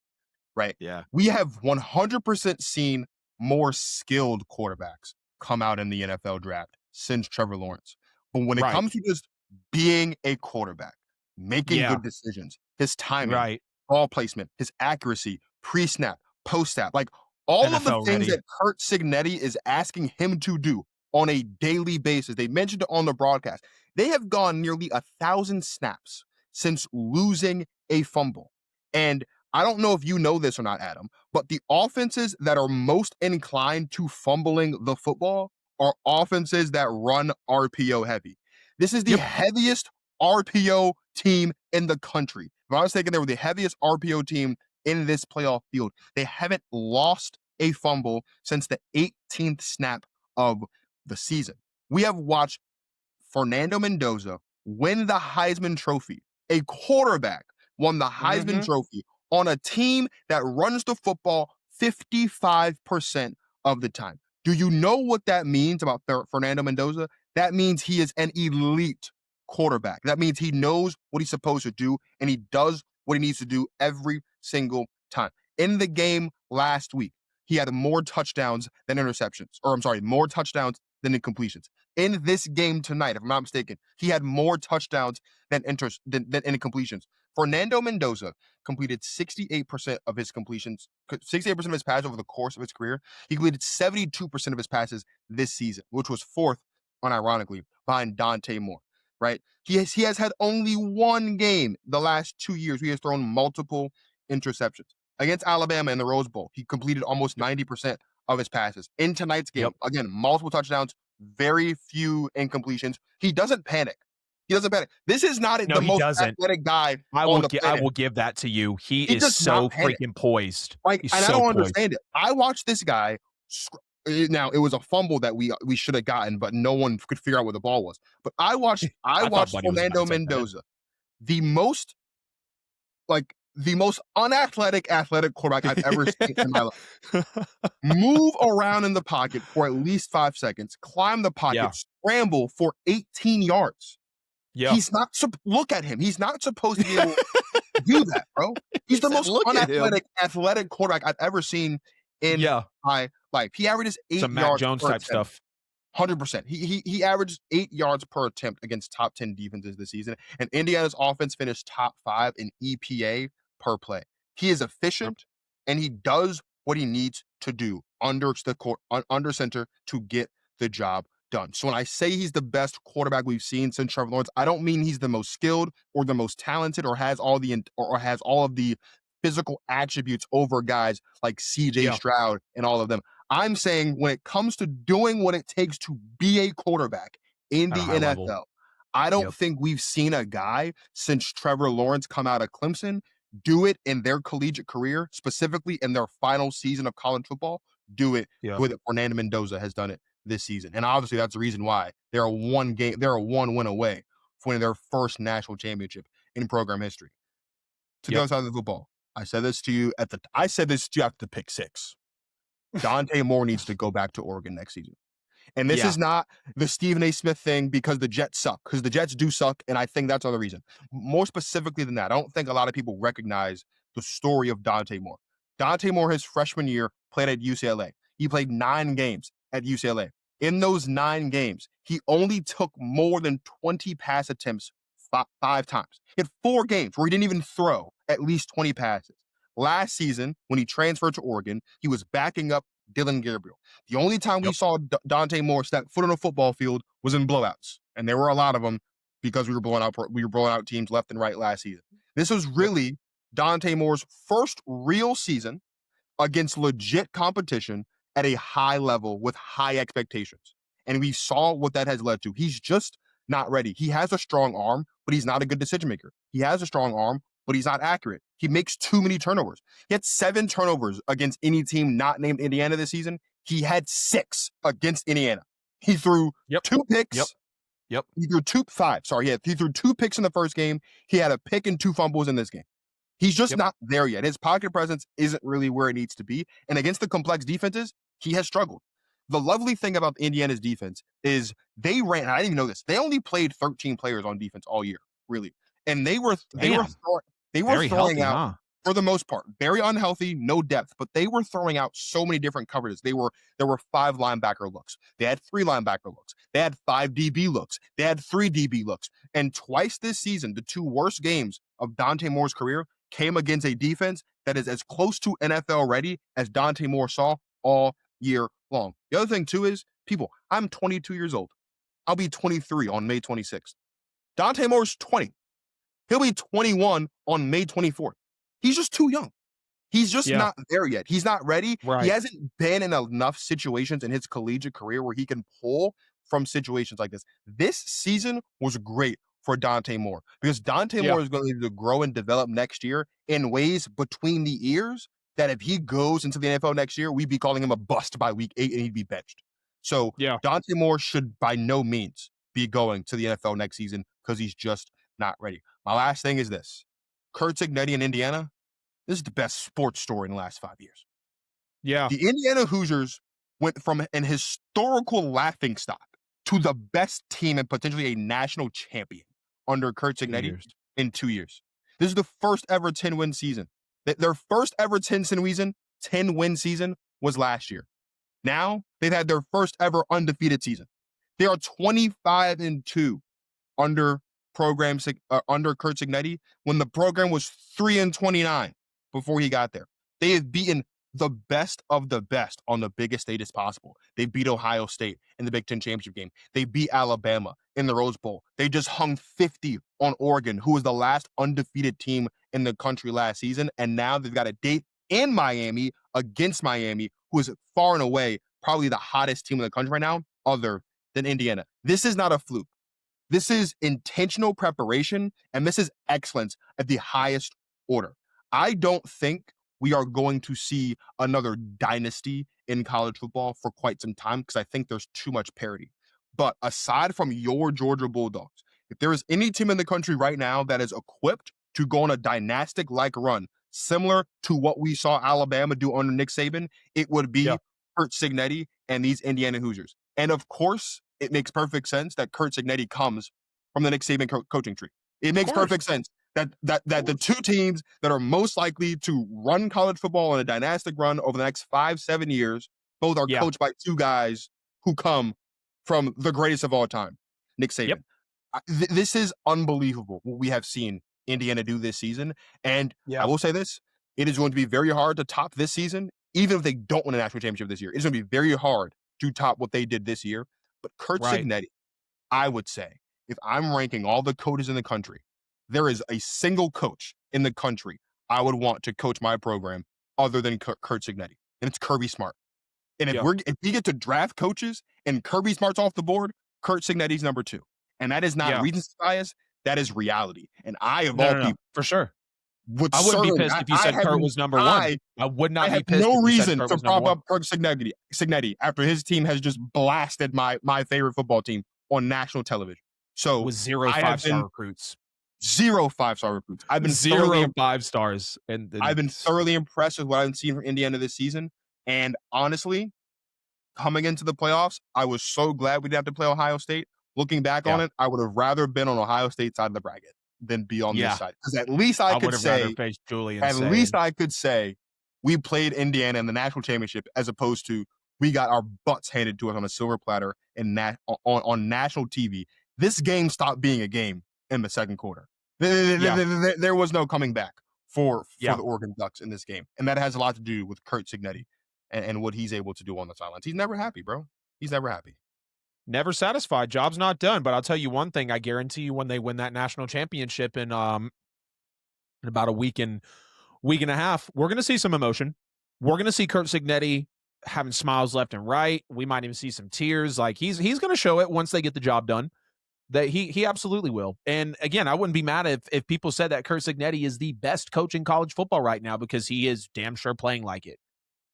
right? Yeah. We have 100% seen more skilled quarterbacks come out in the NFL draft since Trevor Lawrence. But when it Right. comes to just being a quarterback, making Yeah. good decisions, his timing, Right. ball placement, his accuracy, pre-snap, post-snap, like all of the NFL things ready. that Kurt Signetti is asking him to do on a daily basis. They mentioned it on the broadcast. They have gone nearly 1,000 snaps since losing a fumble. And I don't know if you know this or not, Adam, but the offenses that are most inclined to fumbling the football are offenses that run RPO heavy. This is the Yep. heaviest RPO team in the country. If I was thinking they were the heaviest RPO team in this playoff field. They haven't lost a fumble since the 18th snap of the season. We have watched Fernando Mendoza win the Heisman Trophy. A quarterback won the Heisman Trophy on a team that runs the football 55% of the time. Do you know what that means about Fernando Mendoza? That means he is an elite quarterback. That means he knows what he's supposed to do, and he does what he needs to do every single time. In the game last week, he had more touchdowns than interceptions, more touchdowns than incompletions. In this game tonight, if I'm not mistaken, he had more touchdowns than incompletions. Fernando Mendoza completed 68% of his completions, 68% of his passes over the course of his career. He completed 72% of his passes this season, which was 4th, unironically, behind Dante Moore. Right? He has had only one game the last 2 years. He has thrown multiple interceptions. Against Alabama in the Rose Bowl, he completed almost 90% of his passes. In tonight's game, again, multiple touchdowns, very few incompletions. He doesn't panic. He doesn't panic. This is not No, the he most doesn't. athletic guy I on will the I planet. will give that to you. He He is does not so panic. freaking poised. Like, He's and I so don't poised. understand it. I watched this guy. Now it was a fumble that we should have gotten, but no one could figure out where the ball was. But I watched I thought Buddy was about Fernando to take that in. Mendoza, the most unathletic athletic quarterback I've ever seen in my life. Move around in the pocket for at least 5 seconds, climb the Yeah. pocket, scramble for 18 yards. Yeah. He's not look at him. He's not supposed to be able to do that, bro. He's the most athletic quarterback I've ever seen in my life. He averages 8 Some Mac yards Jones per type attempt. stuff. 100%. He averaged 8 yards per attempt against top 10 defenses this season, and Indiana's offense finished top 5 in EPA per play. He is efficient, and he does what he needs to do under center to get the job done. So when I say he's the best quarterback we've seen since Trevor Lawrence, I don't mean he's the most skilled or the most talented or has all of the physical attributes over guys like CJ Stroud and all of them. I'm saying when it comes to doing what it takes to be a quarterback in the NFL, level. I don't think we've seen a guy since Trevor Lawrence come out of Clemson do it in their collegiate career, specifically in their final season of college football, do it with it. Fernando Mendoza has done it this season. And obviously that's the reason why they're a one win away from winning their first national championship in program history. To the other side of the football, I said this to you after the pick 6. Dante Moore needs to go back to Oregon next season. And this is not the Stephen A. Smith thing because the Jets suck, because the Jets do suck, and I think that's another reason. More specifically than that, I don't think a lot of people recognize the story of Dante Moore. Dante Moore, his freshman year, played at UCLA. He played 9 games at UCLA. In those 9 games, he only took more than 20 pass attempts 5 times. He had 4 games where he didn't even throw at least 20 passes. Last season, when he transferred to Oregon, he was backing up Dylan Gabriel. The only time we saw Dante Moore step foot on a football field was in blowouts, and there were a lot of them because we were blowing out teams left and right last season. This was really Dante Moore's first real season against legit competition at a high level with high expectations, and we saw what that has led to. He's just not ready. He has a strong arm, but he's not a good decision maker. He has a strong arm, but he's not accurate. He makes too many turnovers. He had 7 turnovers against any team not named Indiana this season. He had 6 against Indiana. He threw 2 picks. He threw 5. Sorry, he threw 2 picks in the first game. He had a pick and 2 fumbles in this game. He's just not there yet. His pocket presence isn't really where it needs to be. And against the complex defenses, he has struggled. The lovely thing about Indiana's defense is they ran, I didn't even know this, they only played 13 players on defense all year, really. And they were throwing out, for the most part, very unhealthy, no depth, but they were throwing out so many different coverages. There were 5 linebacker looks. They had 3 linebacker looks. They had 5 DB looks. They had 3 DB looks. And twice this season, the 2 worst games of Dante Moore's career came against a defense that is as close to NFL ready as Dante Moore saw all year long. The other thing, too, is, I'm 22 years old. I'll be 23 on May 26th. Dante Moore's 20. He'll be 21 on May 24th. He's just too young. He's just not there yet. He's not ready. Right. He hasn't been in enough situations in his collegiate career where he can pull from situations like this. This season was great for Dante Moore because Dante Moore is going to grow and develop next year in ways between the ears that if he goes into the NFL next year, we'd be calling him a bust by week 8 and he'd be benched. So Dante Moore should by no means be going to the NFL next season because he's just not ready. My last thing is this. Curt Cignetti in Indiana, this is the best sports story in the last 5 years. Yeah. The Indiana Hoosiers went from an historical laughingstock to the best team and potentially a national champion under Curt Cignetti in 2 years. This is the first ever 10-win season. Their first ever 10-win season was last year. Now they've had their first ever undefeated season. They are 25-2 under under Curt Cignetti when the program was 3-29 before he got there. They have beaten the best of the best on the biggest stages possible. They beat Ohio State in the Big Ten championship game. They beat Alabama in the Rose Bowl. They just hung 50 on Oregon, who was the last undefeated team in the country last season. And now they've got a date in Miami against Miami, who is far and away probably the hottest team in the country right now, other than Indiana. This is not a fluke. This is intentional preparation, and this is excellence at the highest order. I don't think we are going to see another dynasty in college football for quite some time because I think there's too much parity. But aside from your Georgia Bulldogs, if there is any team in the country right now that is equipped to go on a dynastic-like run, similar to what we saw Alabama do under Nick Saban, it would be Curt Cignetti and these Indiana Hoosiers. And of course, it makes perfect sense that Curt Cignetti comes from the Nick Saban coaching tree. It makes perfect sense that the two teams that are most likely to run college football on a dynastic run over the next 5-7 years, both are coached by two guys who come from the greatest of all time, Nick Saban. This is unbelievable what we have seen Indiana do this season. And I will say this, it is going to be very hard to top this season, even if they don't win a national championship this year. It's going to be very hard to top what they did this year. But Curt Cignetti, I would say, if I'm ranking all the coaches in the country, there is a single coach in the country I would want to coach my program other than Curt Cignetti, and it's Kirby Smart. And if we get to draft coaches and Kirby Smart's off the board, Curt Cignetti's number 2. And that is not recency bias, that is reality. And I, of all people, for sure, would I wouldn't be pissed if you said Curt was number 1. I would not be pissed. No reason to prop up Curt Cignetti after his team has just blasted my favorite football team on national television. So with 0 5-star recruits. 0 5-star recruits. I've been 0 5 stars, and I've been thoroughly impressed with what I've seen from Indiana this season. And honestly, coming into the playoffs, I was so glad we didn't have to play Ohio State. Looking back on it, I would have rather been on Ohio State's side of the bracket than be on this side. Because at least I could say, least I could say we played Indiana in the national championship as opposed to we got our butts handed to us on a silver platter and on national TV. This game stopped being a game in the second quarter. There was no coming back for the Oregon Ducks in this game. And that has a lot to do with Curt Cignetti and what he's able to do on the sidelines. He's never happy, bro. He's never happy. Never satisfied. Job's not done. But I'll tell you one thing. I guarantee you when they win that national championship in about a week and a half, we're going to see some emotion. We're going to see Curt Cignetti having smiles left and right. We might even see some tears. Like he's going to show it once they get the job done. That he absolutely will. And again, I wouldn't be mad if people said that Curt Cignetti is the best coach in college football right now because he is damn sure playing like it.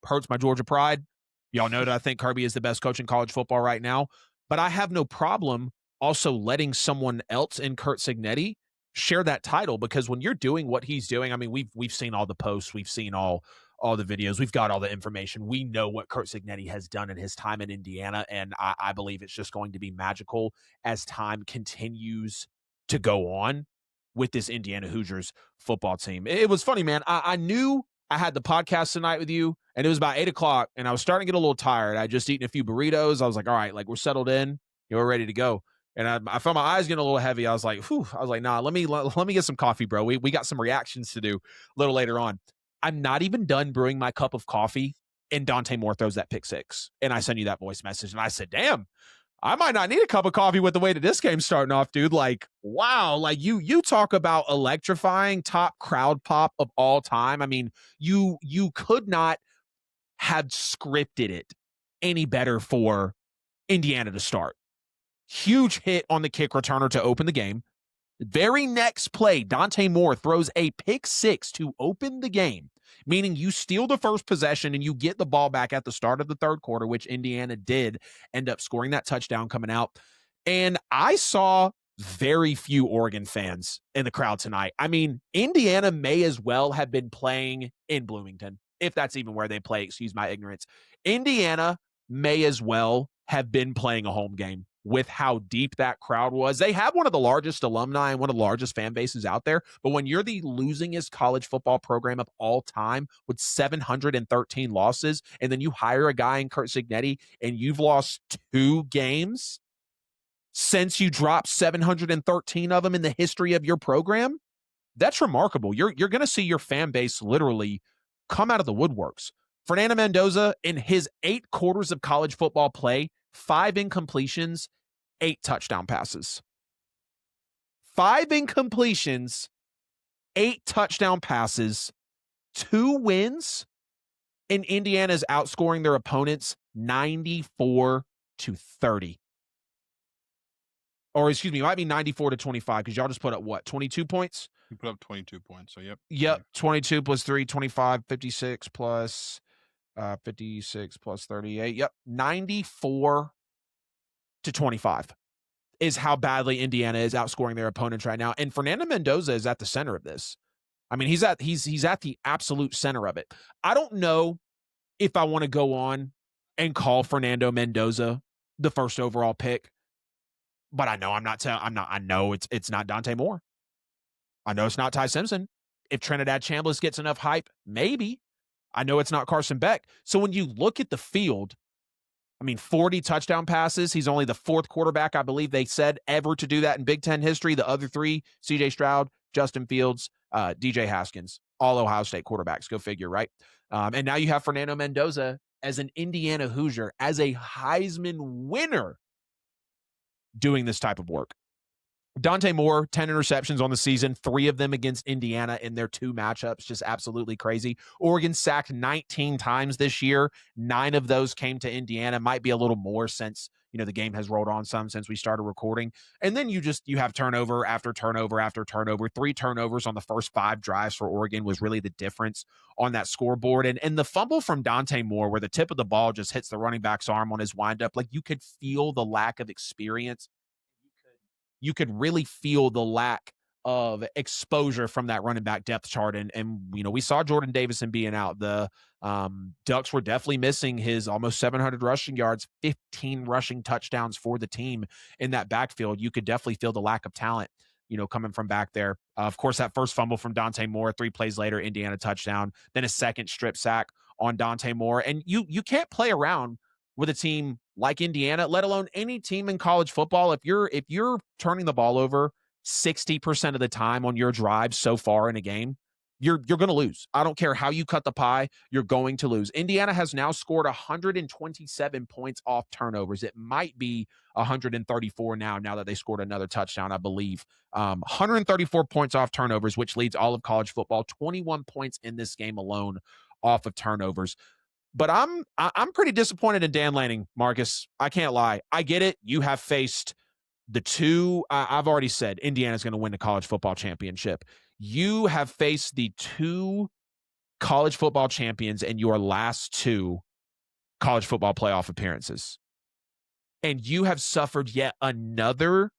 Hurts my Georgia pride. Y'all know that I think Kirby is the best coach in college football right now. But I have no problem also letting someone else in Curt Cignetti share that title because when you're doing what he's doing, I mean, we've seen all the posts, we've seen all the videos, we've got all the information. We know what Curt Cignetti has done in his time in Indiana, and I believe it's just going to be magical as time continues to go on with this Indiana Hoosiers football team. It was funny, man. I knew I had the podcast tonight with you, and it was about 8 o'clock, and I was starting to get a little tired. I just eaten a few burritos. I was like, all right, like we're settled in. We're ready to go. And I felt my eyes getting a little heavy. I was like, whew. I was like, nah, let me get some coffee, bro. We got some reactions to do a little later on. I'm not even done brewing my cup of coffee, and Dante Moore throws that pick six. And I send you that voice message, and I said, damn, I might not need a cup of coffee with the way that this game's starting off, dude. Like, wow, like you talk about electrifying top crowd pop of all time. I mean, you could not have scripted it any better for Indiana to start. Huge hit on the kick returner to open the game. Very next play, Dante Moore throws a pick six to open the game, meaning you steal the first possession and you get the ball back at the start of the third quarter, which Indiana did end up scoring that touchdown coming out. And I saw very few Oregon fans in the crowd tonight. I mean, Indiana may as well have been playing in Bloomington, if that's even where they play, excuse my ignorance. Indiana may as well have been playing a home game with how deep that crowd was. They have one of the largest alumni and one of the largest fan bases out there. But when you're the losingest college football program of all time with 713 losses, and then you hire a guy in Curt Cignetti and you've lost 2 games since you dropped 713 of them in the history of your program, that's remarkable. You're going to see your fan base literally come out of the woodworks. Fernando Mendoza, in his 8 quarters of college football play, 5 incompletions, 8 touchdown passes. 5 incompletions, 8 touchdown passes, 2 wins, and Indiana's outscoring their opponents 94-30. or excuse me, it might be 94-25 because y'all just put up what, 22 points? We put up 22 points. So, yep. Yep, 22 plus 3, 25, 56 plus 56 plus 38. Yep, 94-25 is how badly Indiana is outscoring their opponents right now. And Fernando Mendoza is at the center of this. I mean, he's at the absolute center of it. I don't know if I want to go on and call Fernando Mendoza the first overall pick, but I know I know it's not Dante Moore. I know it's not Ty Simpson. If Trinidad Chambliss gets enough hype, maybe. I know it's not Carson Beck. So when you look at the field, I mean, 40 touchdown passes. He's only the fourth quarterback, I believe they said, ever to do that in Big Ten history. The other three, C.J. Stroud, Justin Fields, DJ Haskins, all Ohio State quarterbacks. Go figure, right? And now you have Fernando Mendoza as an Indiana Hoosier, as a Heisman winner, doing this type of work. Dante Moore, 10 interceptions on the season, 3 of them against Indiana in their 2 matchups. Just absolutely crazy. Oregon sacked 19 times this year. 9 of those came to Indiana. Might be a little more since, the game has rolled on some since we started recording. And then you have turnover after turnover after turnover. 3 turnovers on the first 5 drives for Oregon was really the difference on that scoreboard. And the fumble from Dante Moore, where the tip of the ball just hits the running back's arm on his windup, like you could feel the lack of experience. You could really feel the lack of exposure from that running back depth chart. And we saw Jordan Davison being out. The Ducks were definitely missing his almost 700 rushing yards, 15 rushing touchdowns for the team in that backfield. You could definitely feel the lack of talent, coming from back there. Of course, that first fumble from Dante Moore, 3 plays later, Indiana touchdown, then a second strip sack on Dante Moore. And you can't play around with a team like Indiana, let alone any team in college football. If you're turning the ball over 60% of the time on your drive so far in a game, you're going to lose. I don't care how you cut the pie, you're going to lose. Indiana has now scored 127 points off turnovers. It might be 134 now that they scored another touchdown, I believe. 134 points off turnovers, which leads all of college football. 21 points in this game alone off of turnovers. But I'm pretty disappointed in Dan Lanning, Marcus. I can't lie. I get it. You have faced the 2. I've already said Indiana's going to win the college football championship. You have faced the 2 college football champions in your last 2 college football playoff appearances. And you have suffered yet another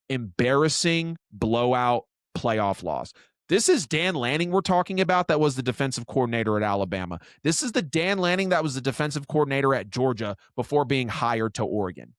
embarrassing blowout playoff loss. This is Dan Lanning we're talking about that was the defensive coordinator at Alabama. This is the Dan Lanning that was the defensive coordinator at Georgia before being hired to Oregon.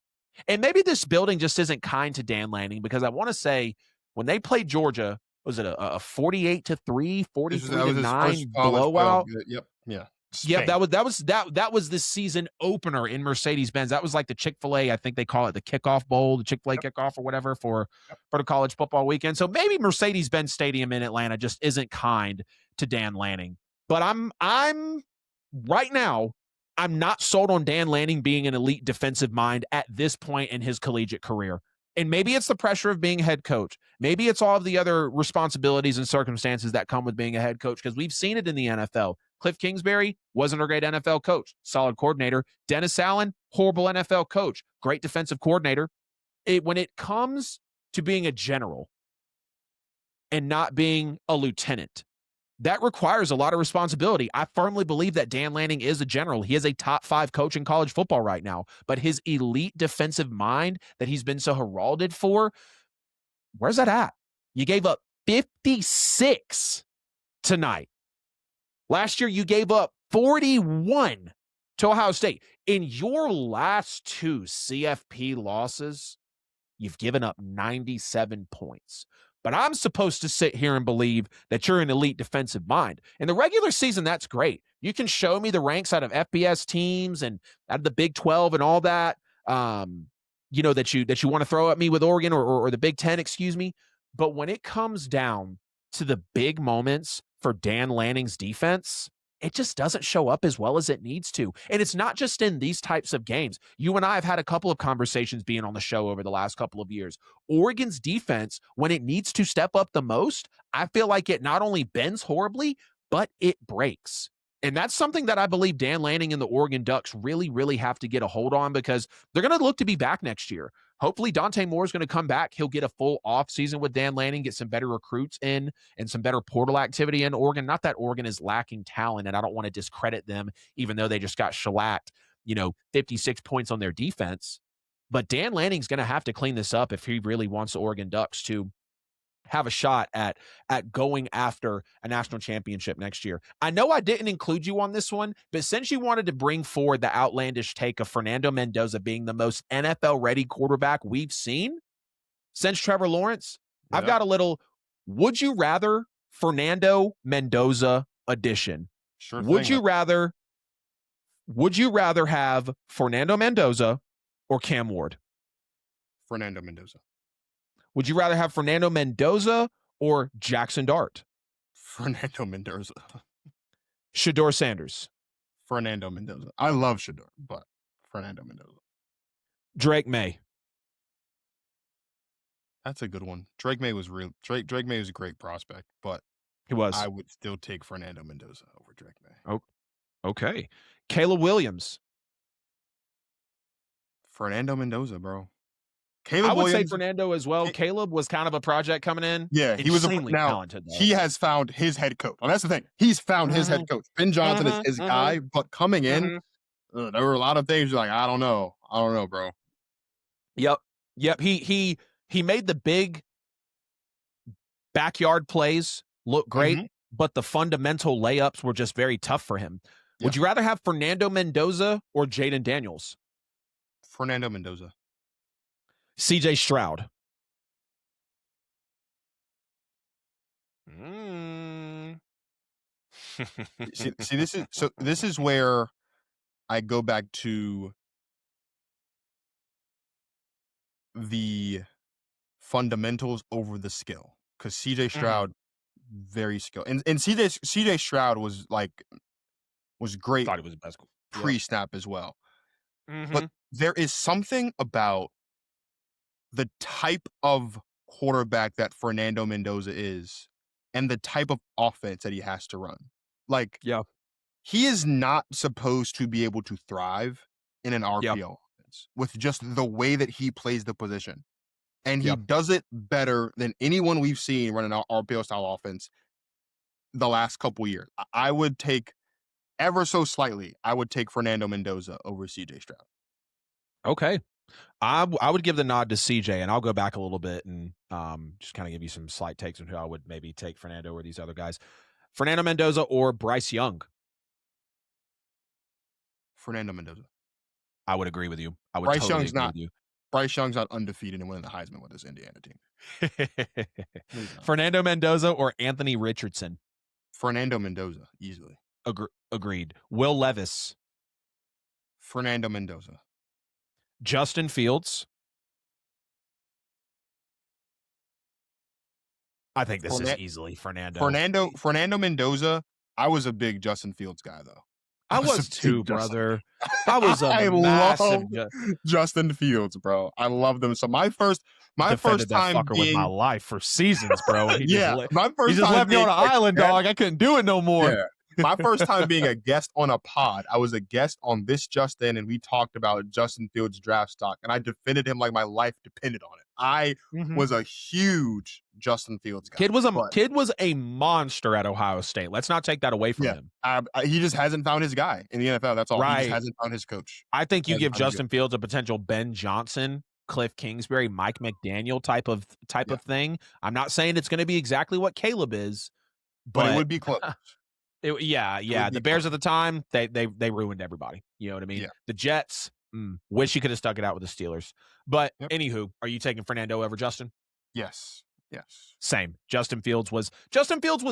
And maybe this building just isn't kind to Dan Lanning, because I want to say when they played Georgia, was it a 48-3, 43-9 blowout? Yep. Yeah. Yeah, that was the season opener in Mercedes-Benz. That was like the Chick-fil-A, I think they call it the kickoff bowl, the Chick-fil-A kickoff or whatever for the college football weekend. So maybe Mercedes-Benz Stadium in Atlanta just isn't kind to Dan Lanning. But I'm right now, I'm not sold on Dan Lanning being an elite defensive mind at this point in his collegiate career. And maybe it's the pressure of being a head coach. Maybe it's all of the other responsibilities and circumstances that come with being a head coach, because we've seen it in the NFL. Cliff Kingsbury wasn't a great NFL coach, solid coordinator. Dennis Allen, horrible NFL coach, great defensive coordinator. When it comes to being a general and not being a lieutenant, that requires a lot of responsibility. I firmly believe that Dan Lanning is a general. He is a top 5 coach in college football right now. But his elite defensive mind that he's been so heralded for, where's that at? You gave up 56 tonight. Last year, you gave up 41 to Ohio State. In your last 2 CFP losses, you've given up 97 points. But I'm supposed to sit here and believe that you're an elite defensive mind. In the regular season, that's great. You can show me the ranks out of FBS teams and out of the Big 12 and all that, that you want to throw at me with Oregon or the Big 10, excuse me. But when it comes down to the big moments for Dan Lanning's defense, it just doesn't show up as well as it needs to. And it's not just in these types of games. You and I have had a couple of conversations being on the show over the last couple of years. Oregon's defense, when it needs to step up the most, I feel like it not only bends horribly, but it breaks. And that's something that I believe Dan Lanning and the Oregon Ducks really, really have to get a hold on, because they're going to look to be back next year. hopefully Dante Moore is going to come back. He'll get a full off season with Dan Lanning, get some better recruits in and some better portal activity in Oregon. Not that Oregon is lacking talent, and I don't want to discredit them, even though they just got shellacked, 56 points on their defense. But Dan Lanning's going to have to clean this up if he really wants the Oregon Ducks to have a shot at going after a national championship next year. I know I didn't include you on this one, but since you wanted to bring forward the outlandish take of Fernando Mendoza being the most NFL-ready quarterback we've seen since Trevor Lawrence, I've got a little would you rather Fernando Mendoza edition. Sure Would thing. you rather have Fernando Mendoza or Cam Ward? Fernando Mendoza. Would you rather have Fernando Mendoza or Jackson Dart? Fernando Mendoza. Shedeur Sanders. Fernando Mendoza. I love Shedeur, but Fernando Mendoza. Drake May. That's a good one. Drake May was Drake May was a great prospect, but He was. I would still take Fernando Mendoza over Drake May. Oh, okay. Caleb Williams. Fernando Mendoza, bro. I would say Fernando as well. Caleb was kind of a project coming in. Yeah, he was insanely talented. Though. He has found his head coach. Well, that's the thing. He's found his head coach. Ben Johnson is his guy, but coming in, there were a lot of things like, I don't know, bro. Yep. He made the big backyard plays look great, but the fundamental layups were just very tough for him. Yeah. Would you rather have Fernando Mendoza or Jaden Daniels? Fernando Mendoza. CJ Stroud. see, this is where I go back to the fundamentals over the skill, because CJ Stroud very skilled, and CJ Stroud was great. Thought he was the best pre-snap as well. But there is something about the type of quarterback that Fernando Mendoza is and the type of offense that he has to run. He is not supposed to be able to thrive in an RPO offense with just the way that he plays the position. And he does it better than anyone we've seen run an RPO style offense the last couple years. I would take ever so slightly, I would take Fernando Mendoza over CJ Stroud. Okay. I would give the nod to CJ, and I'll go back a little bit and just kind of give you some slight takes on who I would maybe take Fernando or these other guys. Fernando Mendoza or Bryce Young? Fernando Mendoza. I would agree with you. I would Bryce totally Young's agree not, with you. Bryce Young's not undefeated and winning the Heisman with this Indiana team. Fernando Mendoza or Anthony Richardson? Fernando Mendoza, easily. Agreed. Will Levis? Fernando Mendoza. Justin Fields? I think this is easily Fernando. Fernando Mendoza. I was a big Justin Fields guy, though. I was too, brother. I was a massive Justin Fields, bro. I love them. So my first time with my life for seasons, bro. He just left me on an island, dog. I couldn't do it no more. Yeah. My first time being a guest on a pod, I was a guest on This Just In, and we talked about Justin Fields' draft stock, and I defended him like my life depended on it. I was a huge Justin Fields guy. Kid was a monster at Ohio State. Let's not take that away from him. He just hasn't found his guy in the NFL. That's all. Right. He just hasn't found his coach. I think you give Justin Fields a potential Ben Johnson, Cliff Kingsbury, Mike McDaniel type of thing. I'm not saying it's going to be exactly what Caleb is, but it would be close. The Bears at the time, they ruined everybody. You know what I mean? Yeah. The Jets, wish you could have stuck it out with the Steelers. But anywho, are you taking Fernando over Justin? Yes. Same. Justin Fields was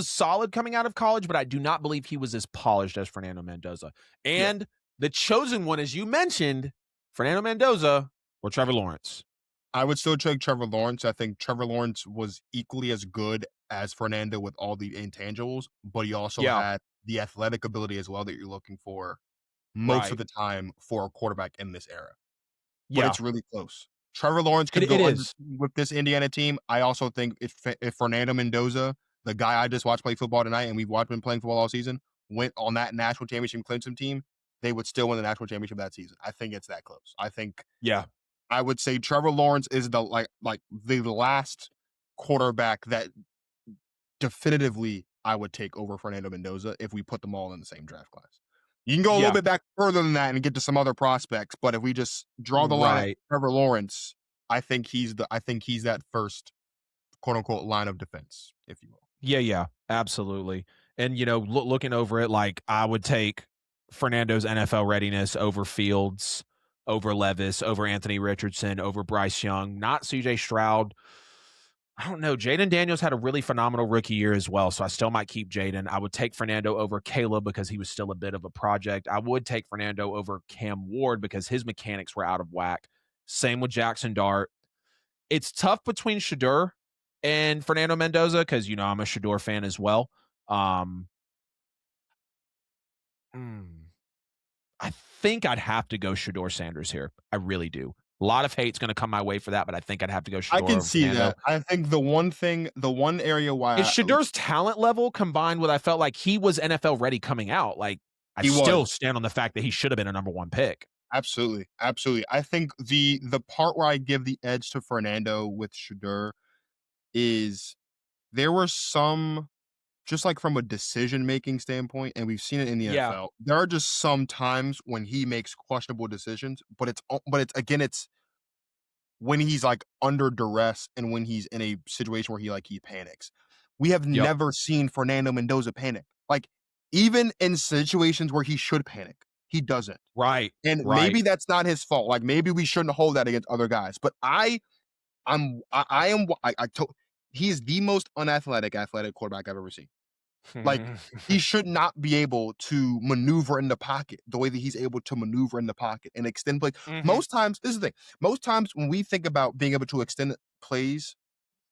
solid coming out of college, but I do not believe he was as polished as Fernando Mendoza. And the chosen one, as you mentioned, Fernando Mendoza or Trevor Lawrence. I would still take Trevor Lawrence. I think Trevor Lawrence was equally as good as Fernando with all the intangibles, but he also had the athletic ability as well that you're looking for most of the time for a quarterback in this era. But it's really close. Trevor Lawrence could go with this Indiana team. I also think if Fernando Mendoza, the guy I just watched play football tonight, and we've watched him playing football all season, went on that national championship Clemson team, they would still win the national championship that season. I think it's that close. I think I would say Trevor Lawrence is the last quarterback that definitively I would take over Fernando Mendoza if we put them all in the same draft class. You can go a little Yeah, bit back further than that and get to some other prospects, but if we just draw the line at right. Trevor Lawrence, I think he's that first quote unquote line of defense, if you will. Yeah, yeah, absolutely. And looking over it, like I would take Fernando's NFL readiness over Fields, over Levis, over Anthony Richardson, over Bryce Young, not CJ Stroud. I don't know. Jaden Daniels had a really phenomenal rookie year as well, so I still might keep Jaden. I would take Fernando over Caleb because he was still a bit of a project. I would take Fernando over Cam Ward because his mechanics were out of whack. Same with Jackson Dart. It's tough between Shador and Fernando Mendoza because I'm a Shador fan as well. Um, hmm, I think I'd have to go Shador Sanders here. I really do. A lot of hate's going to come my way for that, but I think I'd have to go I Shador can over see Fernando. that. I think the one area why It's Shador's talent level combined with I felt like he was NFL ready coming out. Like I he still was. stand on the fact that he should have been a number one pick. Absolutely, absolutely. I think the part where I give the edge to Fernando with Shador is there were some just like from a decision making standpoint, and we've seen it in the Yeah. NFL. There are just some times when he makes questionable decisions, but it's when he's like under duress and when he's in a situation where he panics. We have Yep. never seen Fernando Mendoza panic. Like even in situations where he should panic, he doesn't. Right. And Right. maybe that's not his fault. Like maybe we shouldn't hold that against other guys. But I am I told he's the most athletic quarterback I've ever seen. Like he should not be able to maneuver in the pocket the way that he's able to maneuver in the pocket and extend play. Mhm. Most times, this is the thing. Most times when we think about being able to extend plays,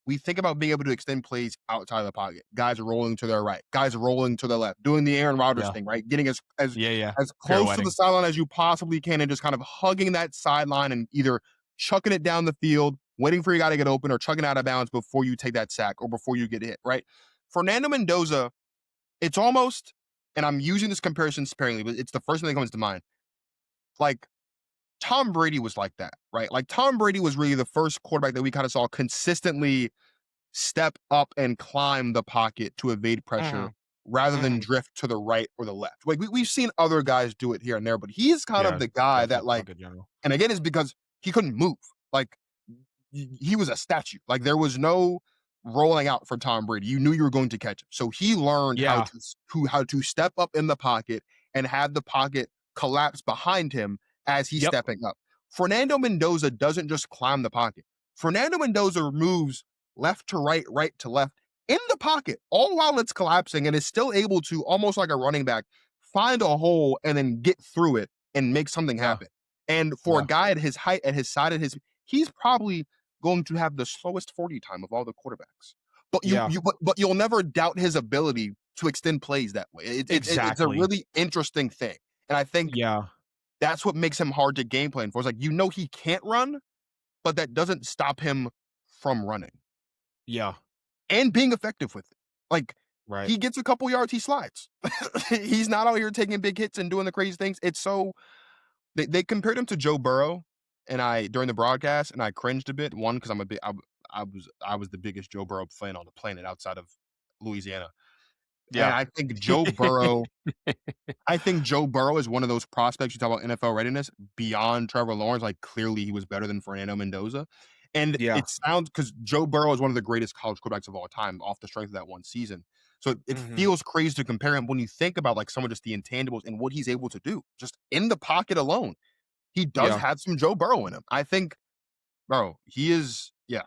we think about being able to extend plays outside of the pocket. Guys rolling to their right, guys rolling to their left, doing the Aaron Rodgers Yeah. thing, right? Getting Yeah, yeah. as close to the Pirouetting. sideline as you possibly can and just kind of hugging that sideline and either chucking it down the field, waiting for your guy to get open, or chucking out of bounds before you take that sack or before you get hit, right? Fernando Mendoza, it's almost, and I'm using this comparison sparingly, but it's the first thing that comes to mind. Like Tom Brady was like that, right? Like Tom Brady was really the first quarterback that we kind of saw consistently step up and climb the pocket to evade pressure Mhm. rather than Mhm. drift to the right or the left. Like we've seen other guys do it here and there, but he's kind of Yeah. the guy that Definitely like, pocket general. and again, it's because he couldn't move. Like he was a statue. Like there was no rolling out for Tom Brady. You knew you were going to catch him. So he learned Yeah. how to step up in the pocket and have the pocket collapse behind him as he's Yep. stepping up. Fernando Mendoza doesn't just climb the pocket. Fernando Mendoza moves left to right, right to left in the pocket, all while it's collapsing, and is still able to, almost like a running back, find a hole and then get through it and make something Yeah. happen. And for a Yeah. guy at his height, at his side, he's probably going to have the slowest 40 time of all the quarterbacks. But Yeah. but you'll never doubt his ability to extend plays that way. It's a Exactly. really interesting thing. And I think Yeah. that's what makes him hard to game plan for. It's like he can't run, but that doesn't stop him from running Yeah. and being effective with it. Like Right. he gets a couple yards, he slides. He's not out here taking big hits and doing the crazy things. It's so they compared him to Joe Burrow, and I during the broadcast, and I cringed a bit. One, because I was the biggest Joe Burrow fan on the planet outside of Louisiana, and Yeah. I think Joe Burrow is one of those prospects you talk about NFL readiness beyond Trevor Lawrence. Like clearly, he was better than Fernando Mendoza, and Yeah. it sounds because Joe Burrow is one of the greatest college quarterbacks of all time off the strength of that one season. So it Mhm. feels crazy to compare him when you think about like some of just the intangibles and what he's able to do just in the pocket alone. He does Yeah. have some Joe Burrow in him. I think, bro, he is. Yeah,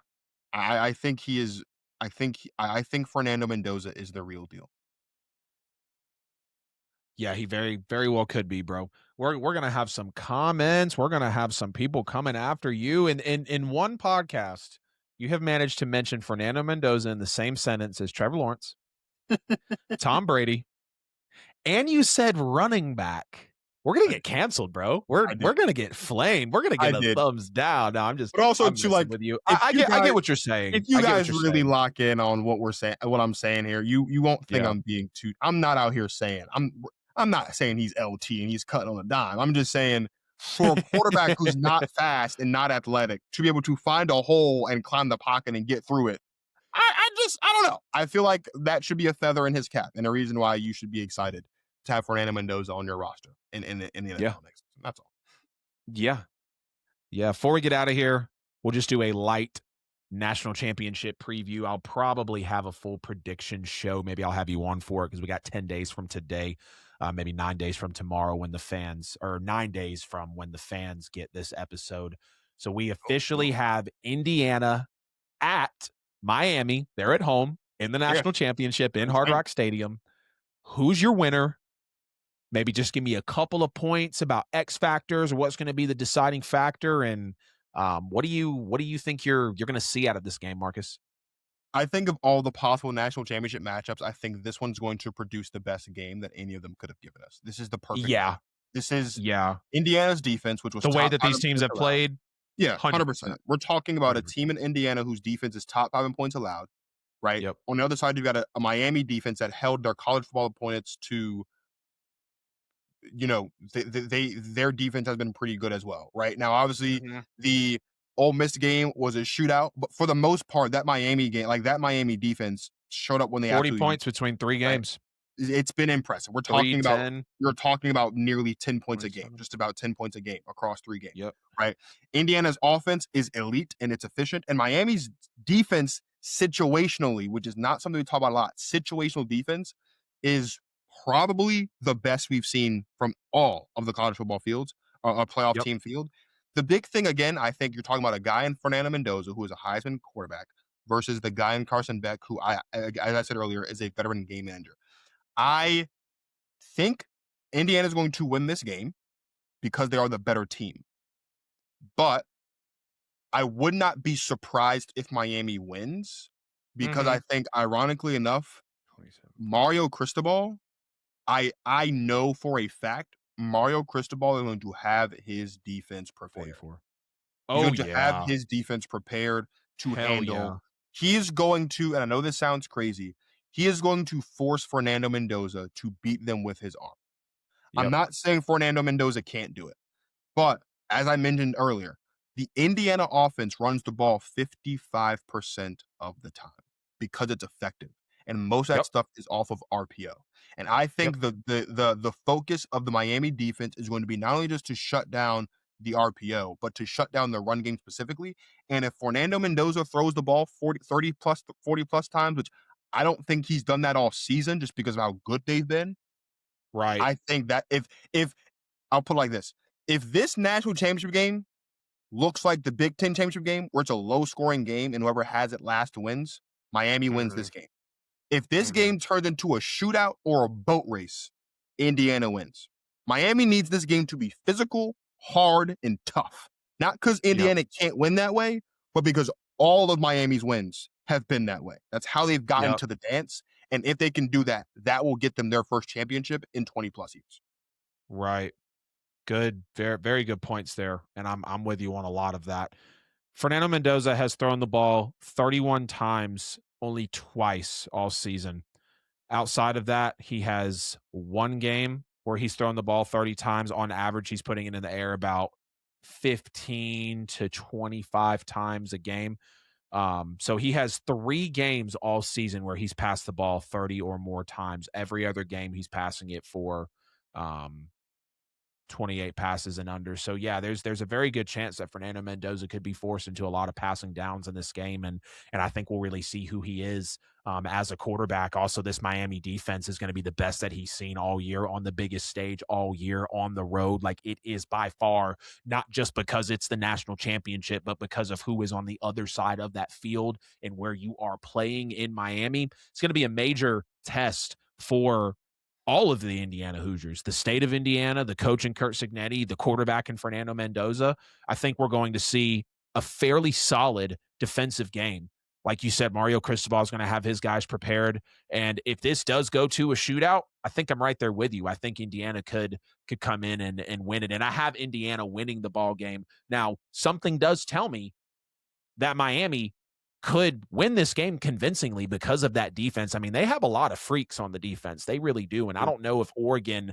I think he is. I think Fernando Mendoza is the real deal. Yeah, he very, very well could be, bro. We're gonna have some comments. We're gonna have some people coming after you. And in one podcast, you have managed to mention Fernando Mendoza in the same sentence as Trevor Lawrence, Tom Brady, and you said running back. We're gonna I get did. canceled, bro. We're I we're did. gonna get flamed. We're gonna I get a did. thumbs down. No, But also I'm to messing like, with you. if you I guys get what you're if saying. you I get what guys you're really saying. lock in on what I'm saying here, you won't think Yeah. I'm being too. I'm not out here saying I'm not saying he's LT and he's cutting on a dime. I'm just saying for a quarterback who's not fast and not athletic to be able to find a hole and climb the pocket and get through it. I don't know. I feel like that should be a feather in his cap and a reason why you should be excited to have Fernando Mendoza on your roster in the Yeah. NFL next season. That's all. Yeah. Yeah. Before we get out of here, we'll just do a light national championship preview. I'll probably have a full prediction show. Maybe I'll have you on for it because we got 10 days from today, maybe 9 days from tomorrow when the fans, or 9 days from when the fans get this episode. So we officially have Indiana at Miami. They're at home in the national championship in Hard Rock Stadium. Who's your winner? Maybe just give me a couple of points about X factors or what's going to be the deciding factor, and what do you think you're going to see out of this game, Marcus? I think of all the possible national championship matchups, I think this one's going to produce the best game that any of them could have given us. This is the perfect Yeah. game. This is Yeah. Indiana's defense, which was The way top that 5 these in teams points have allowed. played. Yeah, 100%. 100%. We're talking about a 100%. team in Indiana whose defense is top 5 in points allowed, right? Yep. On the other side, you've got a Miami defense that held their college football opponents to, you know, their defense has been pretty good as well, right? Now, obviously, the Ole Miss game was a shootout, but for the most part, that Miami game, like that Miami defense showed up when they 40 absolutely points between 3 games. It's been impressive. We're 3, talking about 10. you're talking about nearly 10 points a game, 27. just about 10 points a game across 3 games. Yep. Right. Indiana's offense is elite and it's efficient. And Miami's defense situationally, which is not something we talk about a lot, situational defense is probably the best we've seen from all of the college football fields, a playoff Yep. team field. The big thing, again, I think you're talking about a guy in Fernando Mendoza, who is a Heisman quarterback, versus the guy in Carson Beck, who, as I said earlier, is a veteran game manager. I think Indiana is going to win this game because they are the better team. But I would not be surprised if Miami wins because I think, ironically enough, 27. Mario Cristobal, I know for a fact Mario Cristobal is going to have his defense prepared. 44. He's going to have his defense prepared to handle. Yeah. He is going to, and I know this sounds crazy, he is going to force Fernando Mendoza to beat them with his arm. Yep. I'm not saying Fernando Mendoza can't do it, but as I mentioned earlier, the Indiana offense runs the ball 55% of the time because it's effective. And most of that stuff is off of RPO. And I think the focus of the Miami defense is going to be not only just to shut down the RPO, but to shut down the run game specifically. And if Fernando Mendoza throws the ball 40 plus times, which I don't think he's done that all season just because of how good they've been. Right. I think that if I'll put it like this, if this national championship game looks like the Big Ten championship game, where it's a low scoring game and whoever has it last wins, Miami wins this game. If this game turns into a shootout or a boat race, Indiana wins. Miami needs this game to be physical, hard, and tough. Not because Indiana can't win that way, but because all of Miami's wins have been that way. That's how they've gotten to the dance. And if they can do that, that will get them their first championship in 20 plus years. Right. Good. Very, very good points there. And I'm with you on a lot of that. Fernando Mendoza has thrown the ball 31 times, only twice all season. Outside of that, he has one game where he's thrown the ball 30 times. On average, he's putting it in the air about 15 to 25 times a game. So he has 3 games all season where he's passed the ball 30 or more times. Every other game, he's passing it for 28 passes and under. So yeah, there's a very good chance that Fernando Mendoza could be forced into a lot of passing downs in this game, and I think we'll really see who he is as a quarterback. Also, this Miami defense is going to be the best that he's seen all year on the biggest stage all year on the road. Like, it is by far, not just because it's the national championship, but because of who is on the other side of that field and where you are playing in Miami. It's going to be a major test for all of the Indiana Hoosiers, the state of Indiana, the coach in Curt Cignetti, the quarterback in Fernando Mendoza. I think we're going to see a fairly solid defensive game. Like you said, Mario Cristobal is going to have his guys prepared. And if this does go to a shootout, I think I'm right there with you. I think Indiana could come in and win it. And I have Indiana winning the ball game. Now, something does tell me that Miami could win this game convincingly because of that defense. I mean, they have a lot of freaks on the defense. They really do. And I don't know if Oregon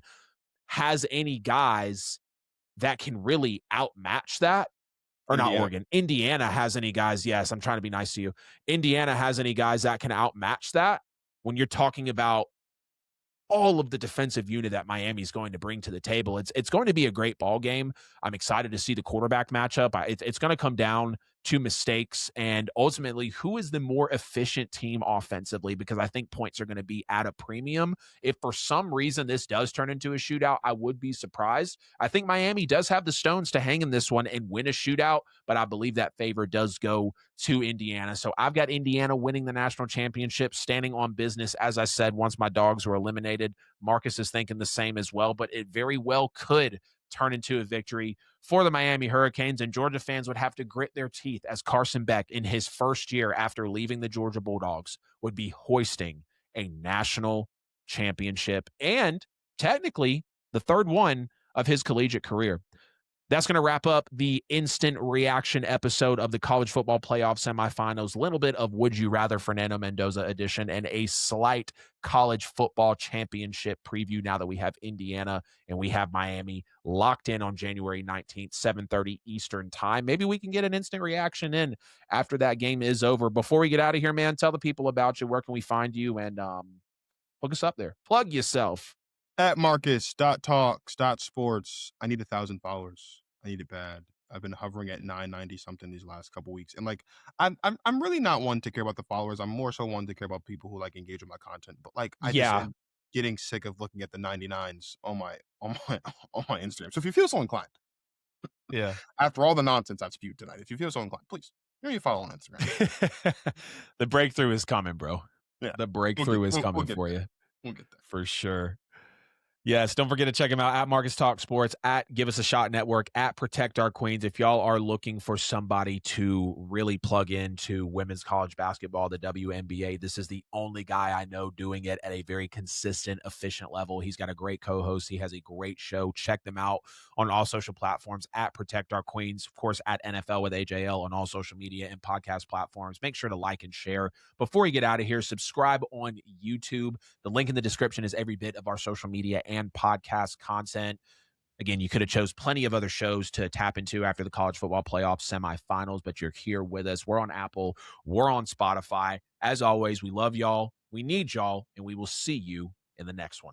has any guys that can really outmatch that, or not Indiana. Oregon, Indiana has any guys. Yes, I'm trying to be nice to you. Indiana has any guys that can outmatch that when you're talking about all of the defensive unit that Miami's going to bring to the table. It's going to be a great ball game. I'm excited to see the quarterback matchup. It's going to come down to mistakes and ultimately who is the more efficient team offensively, because I think points are going to be at a premium. If for some reason this does turn into a shootout, I would be surprised. I think Miami does have the stones to hang in this one and win a shootout, but I believe that favor does go to Indiana. So I've got Indiana winning the national championship, standing on business. As I said, once my Dogs were eliminated, Marcus is thinking the same as well, but it very well could turn into a victory for the Miami Hurricanes, and Georgia fans would have to grit their teeth as Carson Beck, in his first year after leaving the Georgia Bulldogs, would be hoisting a national championship and technically the third one of his collegiate career. That's going to wrap up the instant reaction episode of the college football playoff semifinals. A little bit of Would You Rather Fernando Mendoza edition and a slight college football championship preview now that we have Indiana and we have Miami locked in on January 19th, 7:30 Eastern time. Maybe we can get an instant reaction in after that game is over. Before we get out of here, man, tell the people about you. Where can we find you? And hook us up there. Plug yourself. At Marcus.talks.sports. I need 1,000 followers. I need it bad. I've been hovering at 990 something these last couple weeks, and like I'm really not one to care about the followers. I'm more so one to care about people who like engage with my content. But like I just Yeah. am getting sick of looking at the 99s on my on my Instagram. So if you feel so inclined, Yeah. after all the nonsense I've spewed tonight, if you feel so inclined, please give me a follow on Instagram. The breakthrough is coming, bro. Yeah, The breakthrough is coming we'll get for there. you. We'll get there. For sure. Yes, don't forget to check him out at Marcus Talks Sports, at Give Us a Shot Network, at Protect Our Queens. If y'all are looking for somebody to really plug into women's college basketball, the WNBA, this is the only guy I know doing it at a very consistent, efficient level. He's got a great co-host. He has a great show. Check them out on all social platforms at Protect Our Queens. Of course, at NFL with AJL on all social media and podcast platforms. Make sure to like and share. Before you get out of here, subscribe on YouTube. The link in the description is every bit of our social media and podcast content. Again, you could have chose plenty of other shows to tap into after the college football playoff semifinals, but you're here with us. We're on Apple. We're on Spotify. As always, we love y'all. We need y'all, and we will see you in the next one.